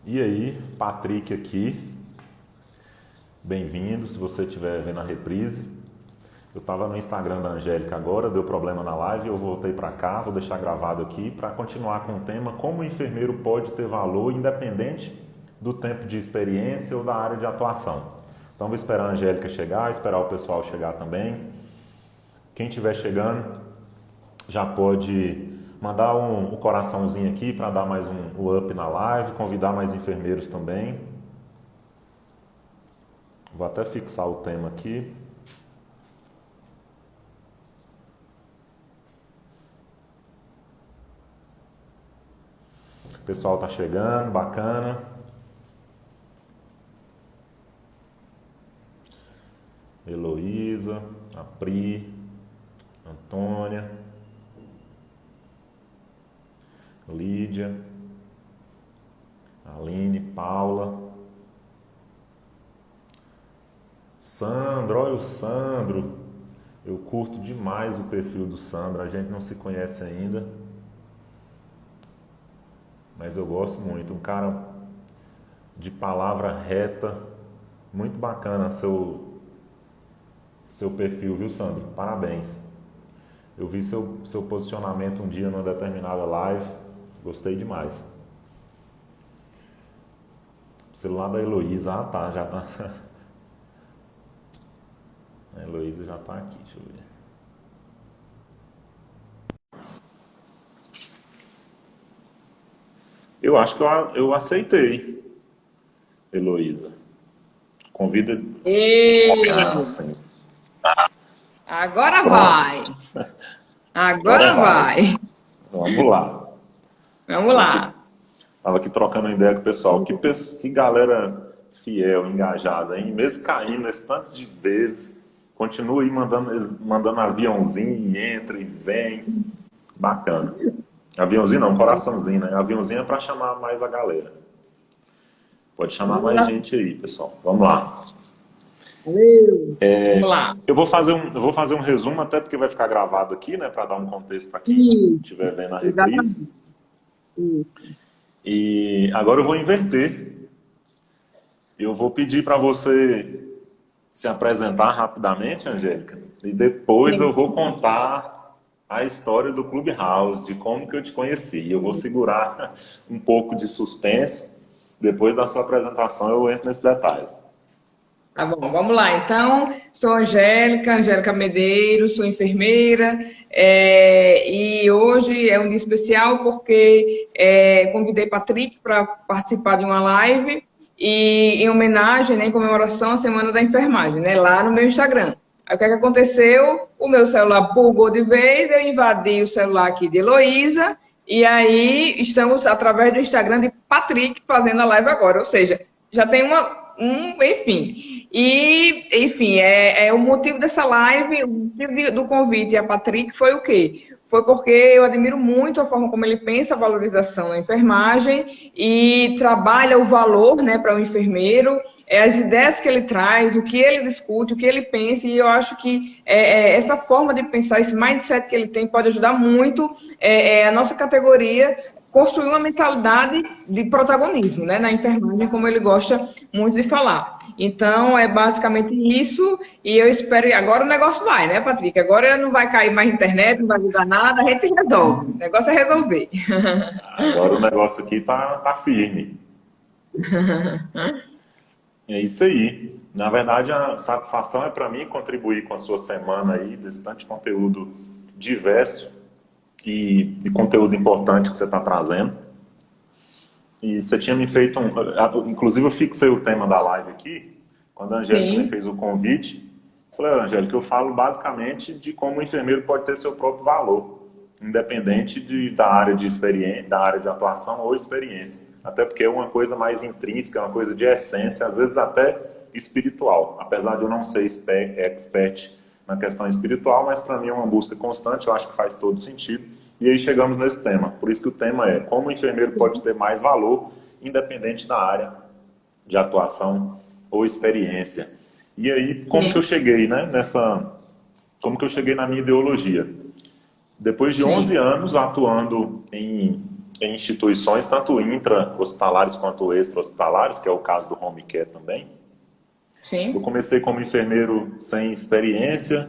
E aí, Patrick aqui, bem-vindo. Se você estiver vendo a reprise, eu estava no Instagram da Angélica agora, deu problema na live, eu voltei para cá, vou deixar gravado aqui para continuar com o tema como o enfermeiro pode ter valor independente do tempo de experiência ou da área de atuação. Então vou esperar a Angélica chegar, esperar o pessoal chegar também. Quem estiver chegando já pode mandar um coraçãozinho aqui para dar mais um up na live, convidar mais enfermeiros também. Vou até fixar o tema aqui. O pessoal tá chegando, bacana. Heloísa, a Pri, Antônia, Lídia, Aline, Paula, Sandro, olha o Sandro. Eu curto demais o perfil do Sandro, a gente não se conhece ainda, mas eu gosto muito. Um cara de palavra reta, muito bacana seu perfil, viu, Sandro? Parabéns. Eu vi seu posicionamento um dia numa determinada live, gostei demais. O celular da Heloísa, já tá. A Heloísa já tá aqui, deixa eu ver. Eu acho que eu aceitei, Heloísa. Convida. Ah, Ei, sim. agora Pronto. vai. Agora Agora vai. vai. Vamos lá. Vamos Tava aqui, lá. tava aqui trocando ideia com o pessoal. Que galera fiel, engajada, hein? Mesmo caindo esse tanto de vezes, continua aí mandando aviãozinho e entra e vem. Bacana. Aviãozinho não, coraçãozinho, né? Aviãozinho é para chamar mais a galera. Pode chamar Vamos mais lá. gente aí, pessoal. Vamos lá. Valeu. Vamos lá. Eu vou fazer um resumo, até porque vai ficar gravado aqui, né? Para dar um contexto para quem Isso, estiver vendo a reprise. exatamente. Isso. E agora eu vou inverter. Eu vou pedir para você se apresentar rapidamente, Angélica, e depois eu vou contar a história do Clubhouse, de como que eu te conheci. Eu vou segurar um pouco de suspense. Depois da sua apresentação eu entro nesse detalhe. Tá bom, vamos lá. Então, sou Angélica, Angélica Medeiros, sou enfermeira, e hoje é um dia especial porque convidei Patrick para participar de uma live e em homenagem, né, em comemoração à Semana da Enfermagem, né, lá no meu Instagram. Aí o que é que aconteceu? O meu celular bugou de vez, eu invadi o celular aqui de Heloísa, e aí estamos, através do Instagram de Patrick, fazendo a live agora. Ou seja, já tem enfim. E, enfim, o motivo dessa live, o motivo do convite a Patrick foi o quê? Foi porque eu admiro muito a forma como ele pensa a valorização da enfermagem e trabalha o valor, né, para o enfermeiro, as ideias que ele traz, o que ele discute, o que ele pensa, e eu acho que essa forma de pensar, esse mindset que ele tem, pode ajudar muito a nossa categoria construir uma mentalidade de protagonismo, né, na enfermagem, como ele gosta muito de falar. Então, é basicamente isso, e eu espero. Agora o negócio vai, né, Patrick? Agora não vai cair mais internet, não vai ajudar nada, a gente resolve. O negócio é resolver. Agora o negócio aqui tá firme. É isso aí. Na verdade, a satisfação é para mim contribuir com a sua semana aí, desse tanto de conteúdo diverso e conteúdo importante que você está trazendo. E você tinha me feito inclusive eu fixei o tema da live aqui, quando a Angélica me Sim, fez o convite. Falei, Angélica, eu falo basicamente de como o enfermeiro pode ter seu próprio valor, independente da área de experiência, da área de atuação ou experiência. Até porque é uma coisa mais intrínseca, é uma coisa de essência, às vezes até espiritual. Apesar de eu não ser expert na questão espiritual, mas para mim é uma busca constante, eu acho que faz todo sentido. E aí chegamos nesse tema. Por isso que o tema é como o enfermeiro pode ter mais valor, independente da área de atuação ou experiência. E aí, como que eu sim, cheguei, né, como que eu cheguei na minha ideologia? Depois de 11 sim. anos atuando em em instituições, tanto intra-hospitalares quanto extra-hospitalares, que é o caso do home care também. Sim. Eu comecei como enfermeiro sem experiência,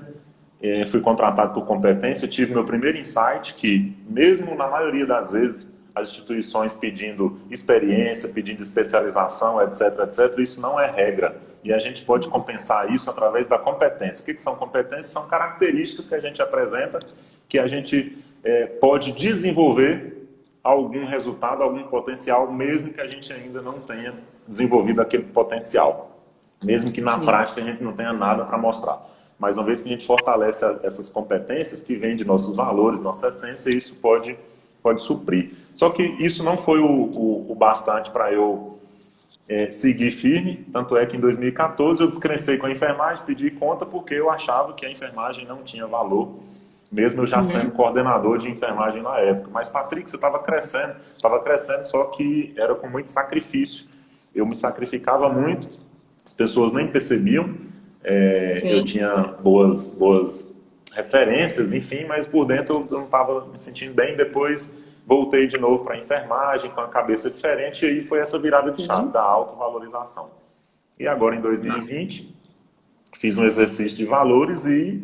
fui contratado por competência, tive meu primeiro insight que, mesmo na maioria das vezes, as instituições pedindo experiência, pedindo especialização, etc., etc., isso não é regra. E a gente pode compensar isso através da competência. O que são competências? São características que a gente apresenta, que a gente pode desenvolver algum resultado, algum potencial, mesmo que a gente ainda não tenha desenvolvido aquele potencial. Mesmo que na prática a gente não tenha nada para mostrar. Mas uma vez que a gente fortalece essas competências que vêm de nossos valores, nossa essência, isso pode suprir. Só que isso não foi o bastante para eu seguir firme, tanto é que em 2014 eu descrencei com a enfermagem, pedi conta porque eu achava que a enfermagem não tinha valor, mesmo eu já sendo coordenador de enfermagem na época. Mas, Patrick, você estava crescendo, só que era com muito sacrifício. Eu me sacrificava muito, as pessoas nem percebiam, eu tinha boas referências, enfim, mas por dentro eu não estava me sentindo bem. Depois voltei de novo para a enfermagem, com a cabeça diferente, e aí foi essa virada de chave da autovalorização. E agora, em 2020, fiz um exercício de valores e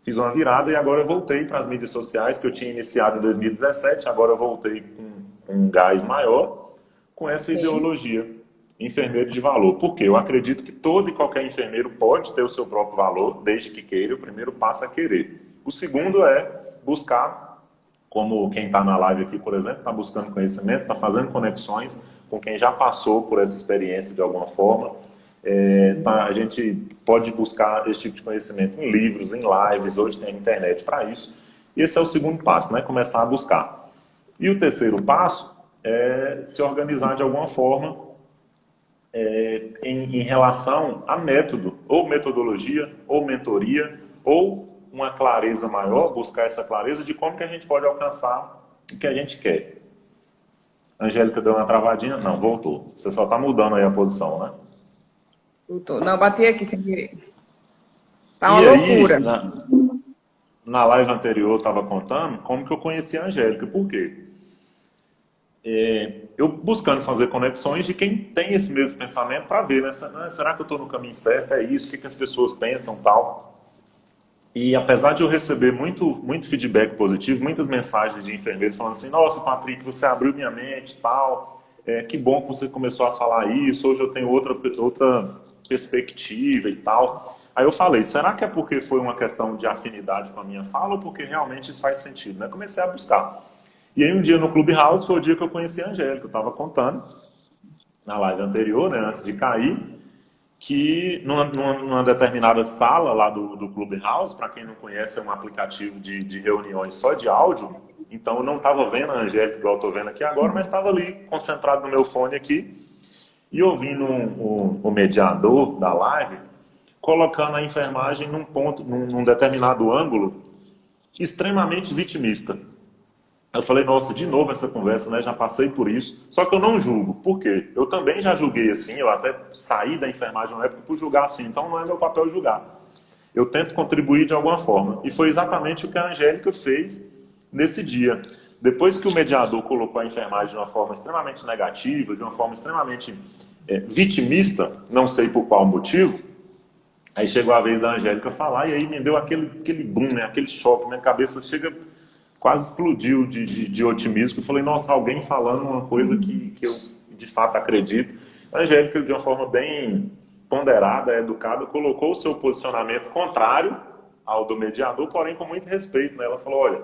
fiz uma virada, e agora eu voltei para as mídias sociais, que eu tinha iniciado em 2017, agora eu voltei com um gás maior, com essa ideologia. Enfermeiro de valor. Por quê? Eu acredito que todo e qualquer enfermeiro pode ter o seu próprio valor, desde que queira. O primeiro passo é querer. O segundo é buscar, como quem está na live aqui, por exemplo, está buscando conhecimento, está fazendo conexões com quem já passou por essa experiência de alguma forma. A gente pode buscar esse tipo de conhecimento em livros, em lives, hoje tem a internet para isso. E esse é o segundo passo, né? Começar a buscar. E o terceiro passo é se organizar de alguma forma em relação a método, ou metodologia, ou mentoria, ou uma clareza maior, buscar essa clareza de como que a gente pode alcançar o que a gente quer. Angélica deu uma travadinha? Não, voltou. Você só está mudando aí a posição, né? Voltou. Não, bati aqui sem querer. Tá uma e loucura. Aí, na live anterior eu estava contando como que eu conheci a Angélica. Por quê? Eu buscando fazer conexões de quem tem esse mesmo pensamento para ver, né? Será que eu estou no caminho certo? É isso? O que as pessoas pensam, tal? E apesar de eu receber muito feedback positivo, muitas mensagens de enfermeiros falando assim: nossa, Patrick, você abriu minha mente, tal, que bom que você começou a falar isso, hoje eu tenho outra perspectiva e tal. Aí eu falei, será que é porque foi uma questão de afinidade com a minha fala ou porque realmente isso faz sentido, né? Comecei a buscar. E aí um dia no Clubhouse foi o dia que eu conheci a Angélica. Eu estava contando na live anterior, né, antes de cair, que numa determinada sala lá do Clubhouse, para quem não conhece, é um aplicativo de reuniões só de áudio. Então eu não estava vendo a Angélica igual estou vendo aqui agora, mas estava ali concentrado no meu fone aqui e ouvindo o mediador da live colocando a enfermagem num determinado ângulo extremamente vitimista. Eu falei, nossa, de novo essa conversa, né? Já passei por isso. Só que eu não julgo. Por quê? Eu também já julguei assim, eu até saí da enfermagem na época por julgar assim, então não é meu papel julgar. Eu tento contribuir de alguma forma. E foi exatamente o que a Angélica fez nesse dia. Depois que o mediador colocou a enfermagem de uma forma extremamente negativa, de uma forma extremamente vitimista, não sei por qual motivo, aí chegou a vez da Angélica falar e aí me deu aquele boom, né? Aquele choque, minha cabeça quase explodiu de otimismo. Eu falei, nossa, alguém falando uma coisa que eu de fato acredito. A Angélica, de uma forma bem ponderada, educada, colocou o seu posicionamento contrário ao do mediador, porém com muito respeito, né? Ela falou, olha,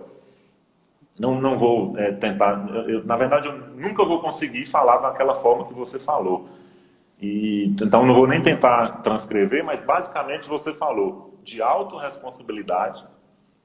não vou tentar, na verdade eu nunca vou conseguir falar daquela forma que você falou. Então não vou nem tentar transcrever, mas basicamente você falou de autorresponsabilidade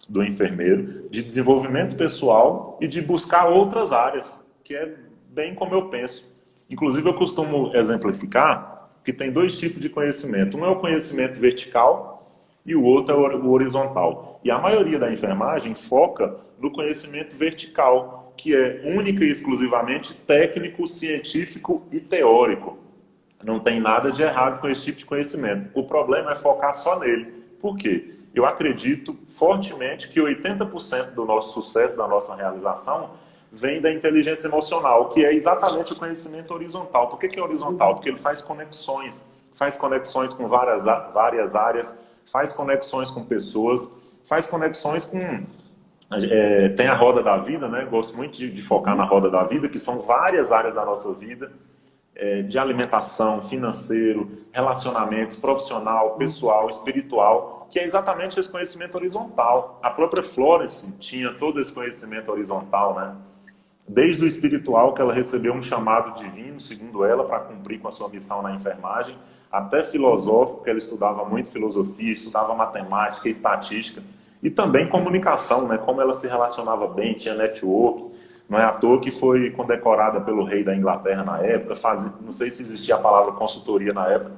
do enfermeiro, de desenvolvimento pessoal e de buscar outras áreas, que é bem como eu penso. Inclusive eu costumo exemplificar que tem dois tipos de conhecimento. Um é o conhecimento vertical e o outro é o horizontal. E a maioria da enfermagem foca no conhecimento vertical, que é única e exclusivamente técnico, científico e teórico. Não tem nada de errado com esse tipo de conhecimento. O problema é focar só nele. Por quê? Eu acredito fortemente que 80% do nosso sucesso, da nossa realização, vem da inteligência emocional, que é exatamente o conhecimento horizontal. Por que é horizontal? Porque ele faz conexões com várias áreas, faz conexões com pessoas, faz conexões com... tem a roda da vida, né? Gosto muito de focar na roda da vida, que são várias áreas da nossa vida, de alimentação, financeiro, relacionamentos, profissional, pessoal, espiritual, que é exatamente esse conhecimento horizontal. A própria Florence tinha todo esse conhecimento horizontal, né? Desde o espiritual, que ela recebeu um chamado divino, segundo ela, para cumprir com a sua missão na enfermagem, até filosófico, que ela estudava muito filosofia, estudava matemática, estatística, e também comunicação, né? Como ela se relacionava bem, tinha network. Não é à toa que foi condecorada pelo rei da Inglaterra na época, não sei se existia a palavra consultoria na época,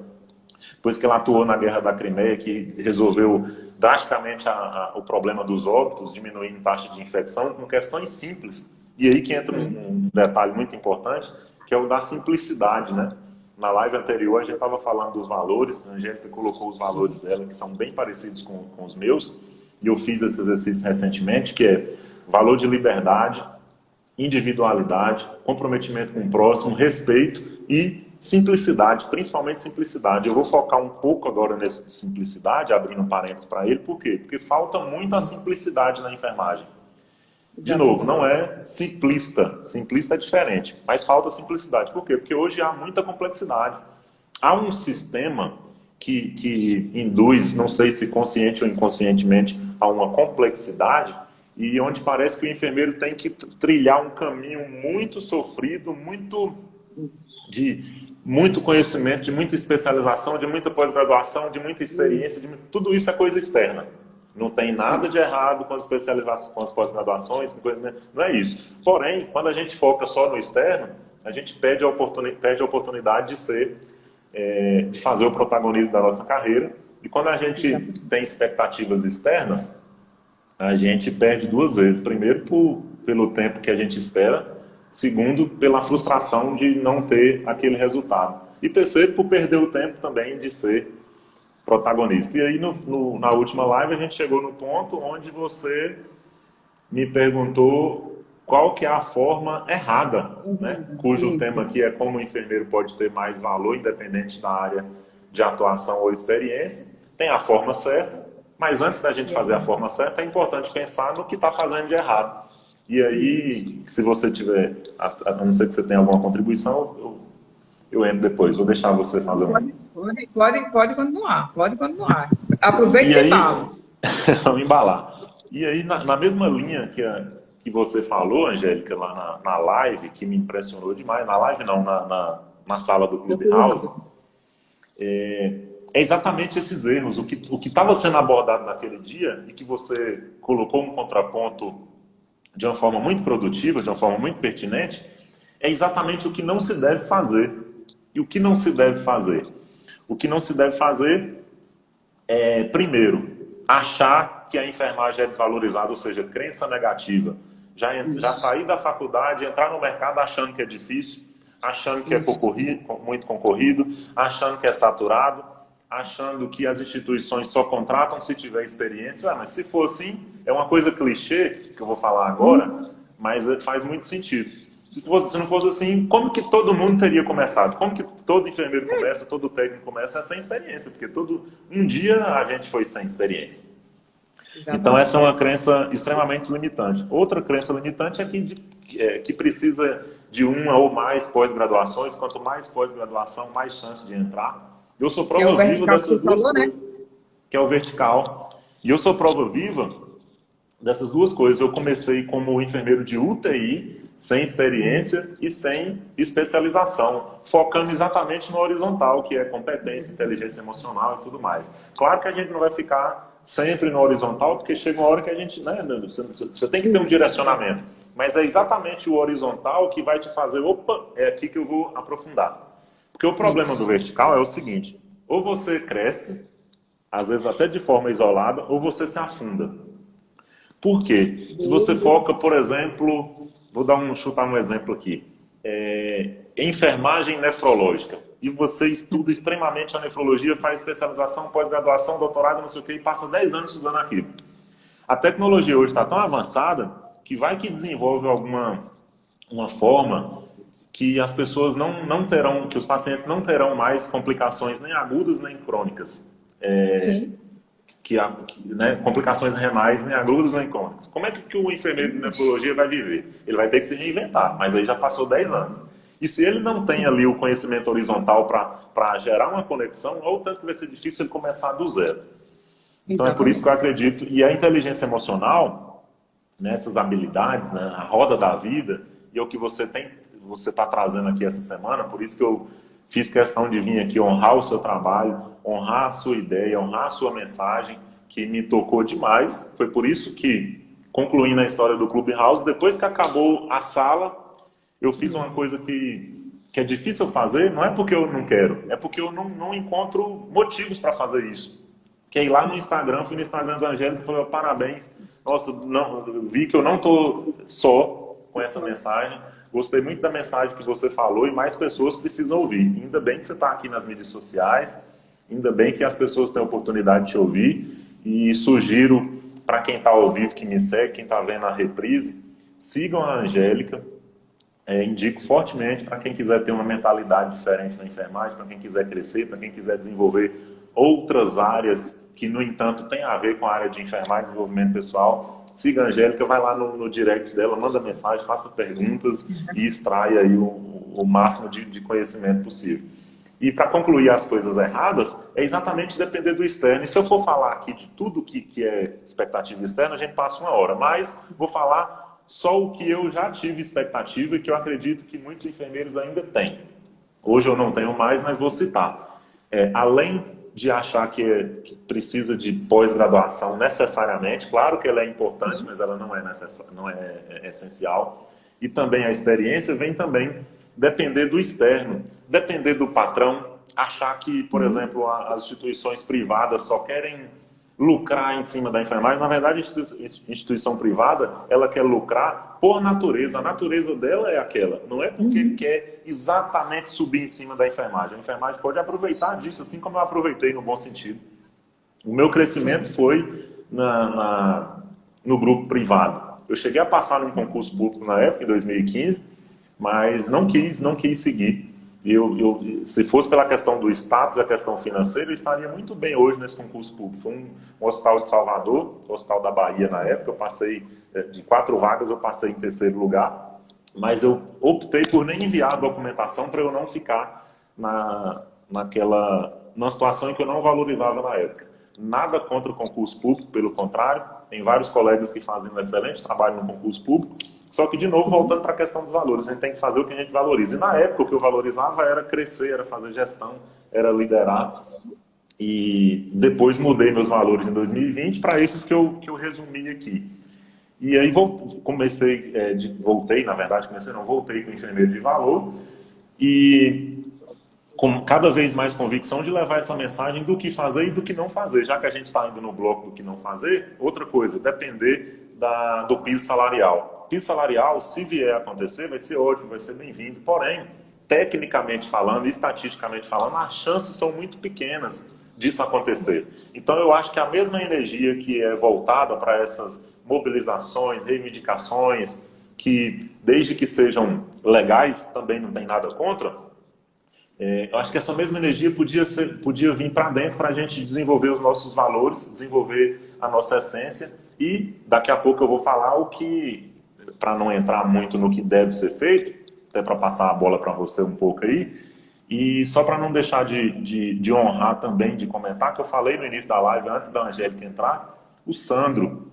depois que ela atuou na Guerra da Crimeia, que resolveu drasticamente o problema dos óbitos, diminuindo a taxa de infecção, com questões simples. E aí que entra um detalhe muito importante, que é o da simplicidade, né? Na live anterior a gente estava falando dos valores, a Angélica colocou os valores dela, que são bem parecidos com os meus, e eu fiz esse exercício recentemente, que é valor de liberdade, individualidade, comprometimento com o próximo, respeito e simplicidade, principalmente simplicidade. Eu vou focar um pouco agora nessa simplicidade, abrindo parênteses para ele, por quê? Porque falta muito a simplicidade na enfermagem. De novo, não é simplista. Simplista é diferente, mas falta simplicidade. Por quê? Porque hoje há muita complexidade. Há um sistema que induz, não sei se consciente ou inconscientemente, a uma complexidade, e onde parece que o enfermeiro tem que trilhar um caminho muito sofrido, de muito conhecimento, de muita especialização, de muita pós-graduação, de muita experiência, tudo isso é coisa externa. Não tem nada de errado com as especializações, com as pós-graduações, não é isso. Porém, quando a gente foca só no externo, a gente perde a oportunidade de fazer o protagonismo da nossa carreira. E quando a gente tem expectativas externas, a gente perde duas vezes. Primeiro, pelo tempo que a gente espera. Segundo, pela frustração de não ter aquele resultado. E terceiro, por perder o tempo também de ser protagonista. E aí, na última live, a gente chegou no ponto onde você me perguntou qual que é a forma errada, né? Cujo tema aqui é como o enfermeiro pode ter mais valor, independente da área de atuação ou experiência. Tem a forma certa, mas antes da gente fazer a forma certa, é importante pensar no que está fazendo de errado. E aí, se você tiver, a não ser que você tenha alguma contribuição, eu entro depois. Vou deixar você fazer Pode continuar, pode continuar. Aproveite e fala. Vamos embalar. E aí, na mesma linha que você falou, Angélica, lá na live, que me impressionou demais, na live não, na sala do Clubhouse, é exatamente esses erros. O que estava sendo abordado naquele dia e que você colocou um contraponto de uma forma muito produtiva, de uma forma muito pertinente, é exatamente o que não se deve fazer. E o que não se deve fazer? O que não se deve fazer é, primeiro, achar que a enfermagem é desvalorizada, ou seja, crença negativa. Já sair da faculdade, entrar no mercado achando que é difícil, achando que é muito concorrido, achando que é saturado, achando que as instituições só contratam se tiver experiência. Mas se for assim, é uma coisa clichê, que eu vou falar agora, mas faz muito sentido. Se não fosse assim, como que todo mundo teria começado? Como que todo enfermeiro começa, todo técnico começa sem experiência? Porque um dia a gente foi sem experiência. Exatamente. Então essa é uma crença extremamente limitante. Outra crença limitante é que precisa de uma ou mais pós-graduações. Quanto mais pós-graduação, mais chance de entrar. Eu sou prova viva dessas duas coisas, que é o vertical. E eu sou prova viva dessas duas coisas. Eu comecei como enfermeiro de UTI, sem experiência e sem especialização, focando exatamente no horizontal, que é competência, inteligência emocional e tudo mais. Claro que a gente não vai ficar sempre no horizontal, porque chega uma hora que a gente... Você tem que ter um direcionamento. Mas é exatamente o horizontal que vai te fazer... Opa, é aqui que eu vou aprofundar. Porque o problema do vertical é o seguinte: ou você cresce, às vezes até de forma isolada, ou você se afunda. Por quê? Se você foca, por exemplo, vou chutar um exemplo aqui, enfermagem nefrológica, e você estuda extremamente a nefrologia, faz especialização, pós-graduação, doutorado, não sei o quê, e passa 10 anos estudando aquilo. A tecnologia hoje está tão avançada que vai que desenvolve alguma uma forma que as pessoas não terão, que os pacientes não terão mais complicações nem agudas nem crônicas. Sim. Né, complicações renais nem agudas nem crônicas. Como é que o enfermeiro de nefrologia vai viver? Ele vai ter que se reinventar, mas aí já passou 10 anos. E se ele não tem ali o conhecimento horizontal para gerar uma conexão, olha o tanto que vai ser difícil ele começar do zero. Então é por isso que eu acredito. E a inteligência emocional, nessas habilidades, né, a roda da vida, e é o que você está trazendo aqui essa semana, por isso que eu fiz questão de vir aqui honrar o seu trabalho, honrar a sua ideia, honrar a sua mensagem, que me tocou demais. Foi por isso que, concluindo a história do Clubhouse, depois que acabou a sala, eu fiz uma coisa que é difícil fazer, não é porque eu não quero, é porque eu não encontro motivos para fazer isso. Que é ir lá no Instagram, fui no Instagram do Angélica e falei, parabéns, nossa, vi que eu não estou só com essa mensagem, gostei muito da mensagem que você falou e mais pessoas precisam ouvir. Ainda bem que você está aqui nas mídias sociais, ainda bem que as pessoas têm a oportunidade de te ouvir e sugiro para quem está ao vivo que me segue, quem está vendo a reprise, sigam a Angélica. Indico fortemente para quem quiser ter uma mentalidade diferente na enfermagem, para quem quiser crescer, para quem quiser desenvolver outras áreas que, no entanto, tem a ver com a área de enfermagem, desenvolvimento pessoal. Siga a Angélica, vai lá no direct dela, manda mensagem, faça perguntas e extrai aí o máximo de conhecimento possível. E para concluir as coisas erradas, é exatamente depender do externo. E se eu for falar aqui de tudo que é expectativa externa, a gente passa 1 hora. Mas vou falar só o que eu já tive expectativa e que eu acredito que muitos enfermeiros ainda têm. Hoje eu não tenho mais, mas vou citar. Além de achar que precisa de pós-graduação necessariamente, claro que ela é importante, mas ela não é essencial. E também a experiência vem também depender do externo, depender do patrão, achar que, por exemplo, as instituições privadas só querem lucrar em cima da enfermagem. Na verdade, a instituição privada, ela quer lucrar por natureza. A natureza dela é aquela. Não é porque quer exatamente subir em cima da enfermagem. A enfermagem pode aproveitar disso, assim como eu aproveitei no bom sentido. O meu crescimento foi no grupo privado. Eu cheguei a passar num concurso público na época, em 2015, mas não quis seguir. Se fosse pela questão do status, a questão financeira, eu estaria muito bem hoje nesse concurso público. Foi um hospital de Salvador, o hospital da Bahia na época, eu passei, de 4 vagas, eu passei em 3º lugar, mas eu optei por nem enviar a documentação para eu não ficar numa situação em que eu não valorizava na época. Nada contra o concurso público, pelo contrário, tem vários colegas que fazem um excelente trabalho no concurso público, só que, de novo, voltando para a questão dos valores, a gente tem que fazer o que a gente valoriza. E na época, o que eu valorizava era crescer, era fazer gestão, era liderar. E depois mudei meus valores em 2020 para esses que eu resumi aqui. E aí voltei com o enfermeiro de valor e com cada vez mais convicção de levar essa mensagem do que fazer e do que não fazer. Já que a gente está indo no bloco do que não fazer, outra coisa, depender do piso salarial. Piso salarial, se vier a acontecer, vai ser ótimo, vai ser bem-vindo. Porém, tecnicamente falando, estatisticamente falando, as chances são muito pequenas disso acontecer. Então, eu acho que a mesma energia que é voltada para essas mobilizações, reivindicações, que desde que sejam legais, também não tem nada contra, eu acho que essa mesma energia podia vir para dentro para a gente desenvolver os nossos valores, desenvolver a nossa essência. E daqui a pouco eu vou falar o que, para não entrar muito no que deve ser feito, até para passar a bola para você um pouco aí, e só para não deixar de honrar também, de comentar, que eu falei no início da live, antes da Angélica entrar, o Sandro,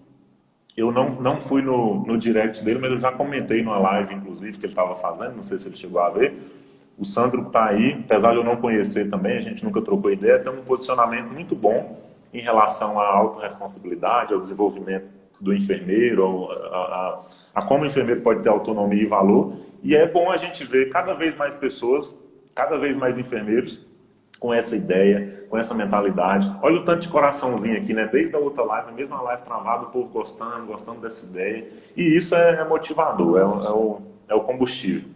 eu não fui no direct dele, mas eu já comentei numa live, inclusive, que ele estava fazendo, não sei se ele chegou a ver. O Sandro está aí, apesar de eu não conhecer também, a gente nunca trocou ideia, tem um posicionamento muito bom em relação à autorresponsabilidade, ao desenvolvimento do enfermeiro, a como o enfermeiro pode ter autonomia e valor. E é bom a gente ver cada vez mais pessoas, cada vez mais enfermeiros com essa ideia, com essa mentalidade. Olha o tanto de coraçãozinho aqui, né? Desde a outra live, mesmo a live travada, o povo gostando dessa ideia. E isso é motivador, é o combustível.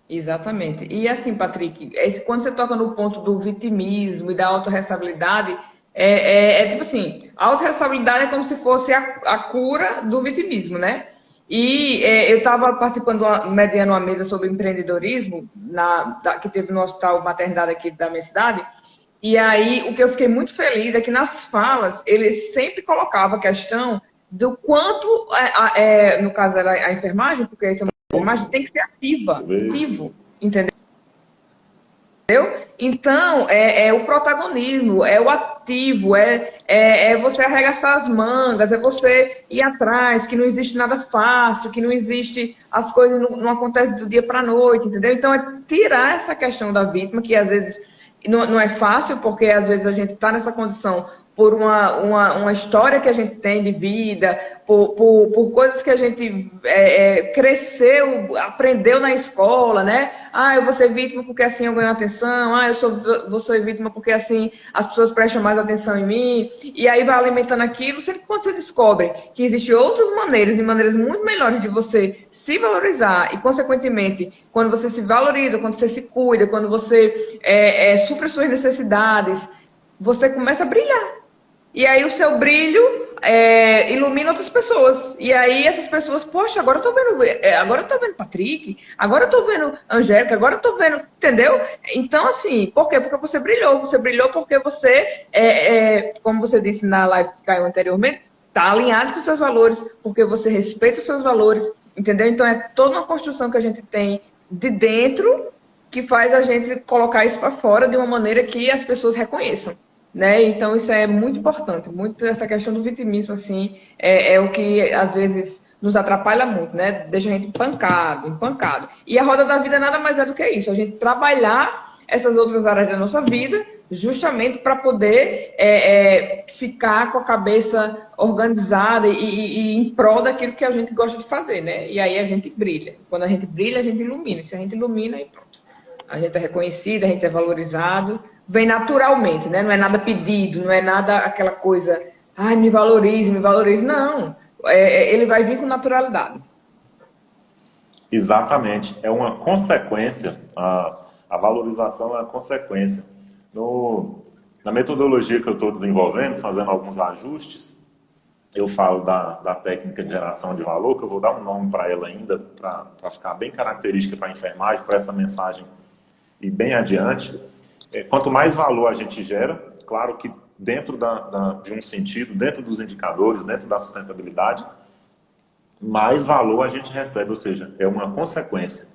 Exatamente. E assim, Patrick, quando você toca no ponto do vitimismo e da autorresponsabilidade, tipo assim, a autorresponsabilidade é como se fosse a cura do vitimismo, né? eu estava participando, mediando uma mesa sobre empreendedorismo, que teve no Hospital Maternidade aqui da minha cidade. E aí, o que eu fiquei muito feliz é que nas falas, ele sempre colocava a questão do quanto, no caso era a enfermagem, porque essa enfermagem tem que ser ativo, entendeu? Então, é o protagonismo, é o ativo, é você arregaçar as mangas, é você ir atrás, que não existe nada fácil, que não existe, as coisas não acontecem do dia para a noite, entendeu? Então, é tirar essa questão da vítima, que às vezes não é fácil, porque às vezes a gente está nessa condição por uma história que a gente tem de vida, por coisas que a gente cresceu, aprendeu na escola, né? Ah, eu vou ser vítima porque assim eu ganho atenção, vou ser vítima porque assim as pessoas prestam mais atenção em mim, e aí vai alimentando aquilo, sempre que quando você descobre que existem outras maneiras, e maneiras muito melhores de você se valorizar, e consequentemente, quando você se valoriza, quando você se cuida, quando você supra suas necessidades, você começa a brilhar. E aí o seu brilho ilumina outras pessoas. E aí essas pessoas, poxa, agora eu tô vendo Patrick, agora eu tô vendo Angélica, agora eu tô vendo, entendeu? Então, assim, por quê? Porque você brilhou porque você, como você disse na live que caiu anteriormente, tá alinhado com os seus valores, porque você respeita os seus valores, entendeu? Então é toda uma construção que a gente tem de dentro que faz a gente colocar isso para fora de uma maneira que as pessoas reconheçam. Né? Então isso é muito importante, muito essa questão do vitimismo assim é o que às vezes nos atrapalha muito, né? Deixa a gente empancado. E a roda da vida nada mais é do que isso, a gente trabalhar essas outras áreas da nossa vida justamente para poder ficar com a cabeça organizada e em prol daquilo que a gente gosta de fazer, né? E aí a gente brilha. Quando a gente brilha, a gente ilumina. Se a gente ilumina, aí pronto. A gente é reconhecido, a gente é valorizado. Vem naturalmente, né? Não é nada pedido, não é nada aquela coisa, ai, me valorize. Não, ele vai vir com naturalidade. Exatamente, é uma consequência, a valorização é uma consequência. Na metodologia que eu estou desenvolvendo, fazendo alguns ajustes, eu falo da técnica de geração de valor, que eu vou dar um nome para ela ainda, para ficar bem característica para a enfermagem, para essa mensagem ir bem adiante. Quanto mais valor a gente gera, claro que dentro de um sentido, dentro dos indicadores, dentro da sustentabilidade, mais valor a gente recebe, ou seja, é uma consequência.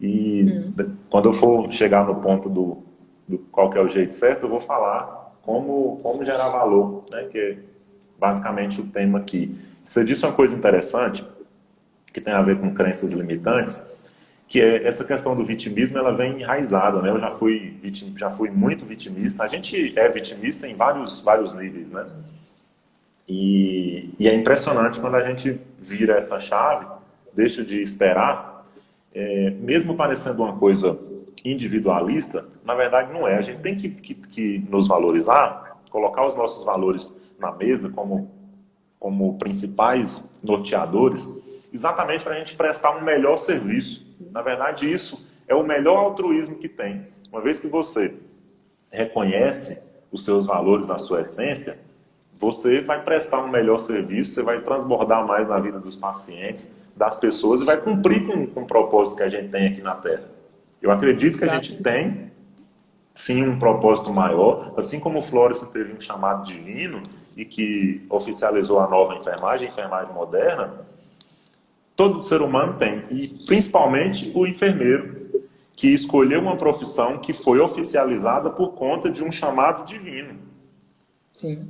E quando eu for chegar no ponto do qual que é o jeito certo, eu vou falar como gerar valor, né? Que é basicamente o tema aqui. Você disse uma coisa interessante, que tem a ver com crenças limitantes, que é essa questão do vitimismo, ela vem enraizada, né? Eu já fui muito vitimista. A gente é vitimista em vários níveis, né? E é impressionante quando a gente vira essa chave, deixa de esperar, mesmo parecendo uma coisa individualista, na verdade não é. A gente tem que nos valorizar, colocar os nossos valores na mesa como principais norteadores, exatamente para a gente prestar um melhor serviço. Na verdade, isso é o melhor altruísmo que tem. Uma vez que você reconhece os seus valores, a sua essência, você vai prestar um melhor serviço, você vai transbordar mais na vida dos pacientes, das pessoas, e vai cumprir com o propósito que a gente tem aqui na Terra. Eu acredito que a gente tem, sim, um propósito maior, assim como o Flores teve um chamado divino e que oficializou a nova enfermagem, a enfermagem moderna. Todo ser humano tem, e principalmente o enfermeiro, que escolheu uma profissão que foi oficializada por conta de um chamado divino. Sim.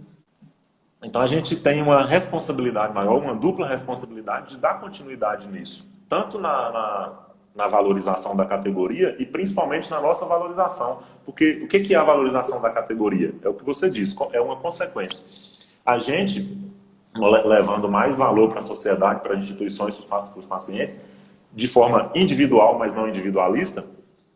Então a gente tem uma responsabilidade maior, uma dupla responsabilidade de dar continuidade nisso. Tanto na valorização da categoria e principalmente na nossa valorização. Porque o que é a valorização da categoria? É o que você disse, é uma consequência. A gente, levando mais valor para a sociedade, para as instituições, para os pacientes, de forma individual, mas não individualista,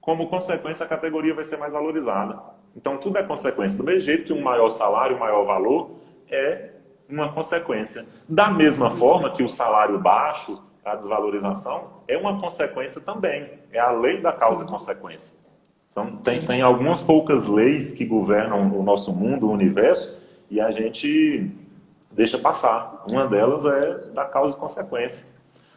como consequência a categoria vai ser mais valorizada. Então tudo é consequência. Do mesmo jeito que um maior salário, um maior valor, é uma consequência. Da mesma forma que o salário baixo, a desvalorização, é uma consequência também. É a lei da causa e consequência. Então, tem algumas poucas leis que governam o nosso mundo, o universo, e a gente deixa passar. Uma delas é da causa e consequência.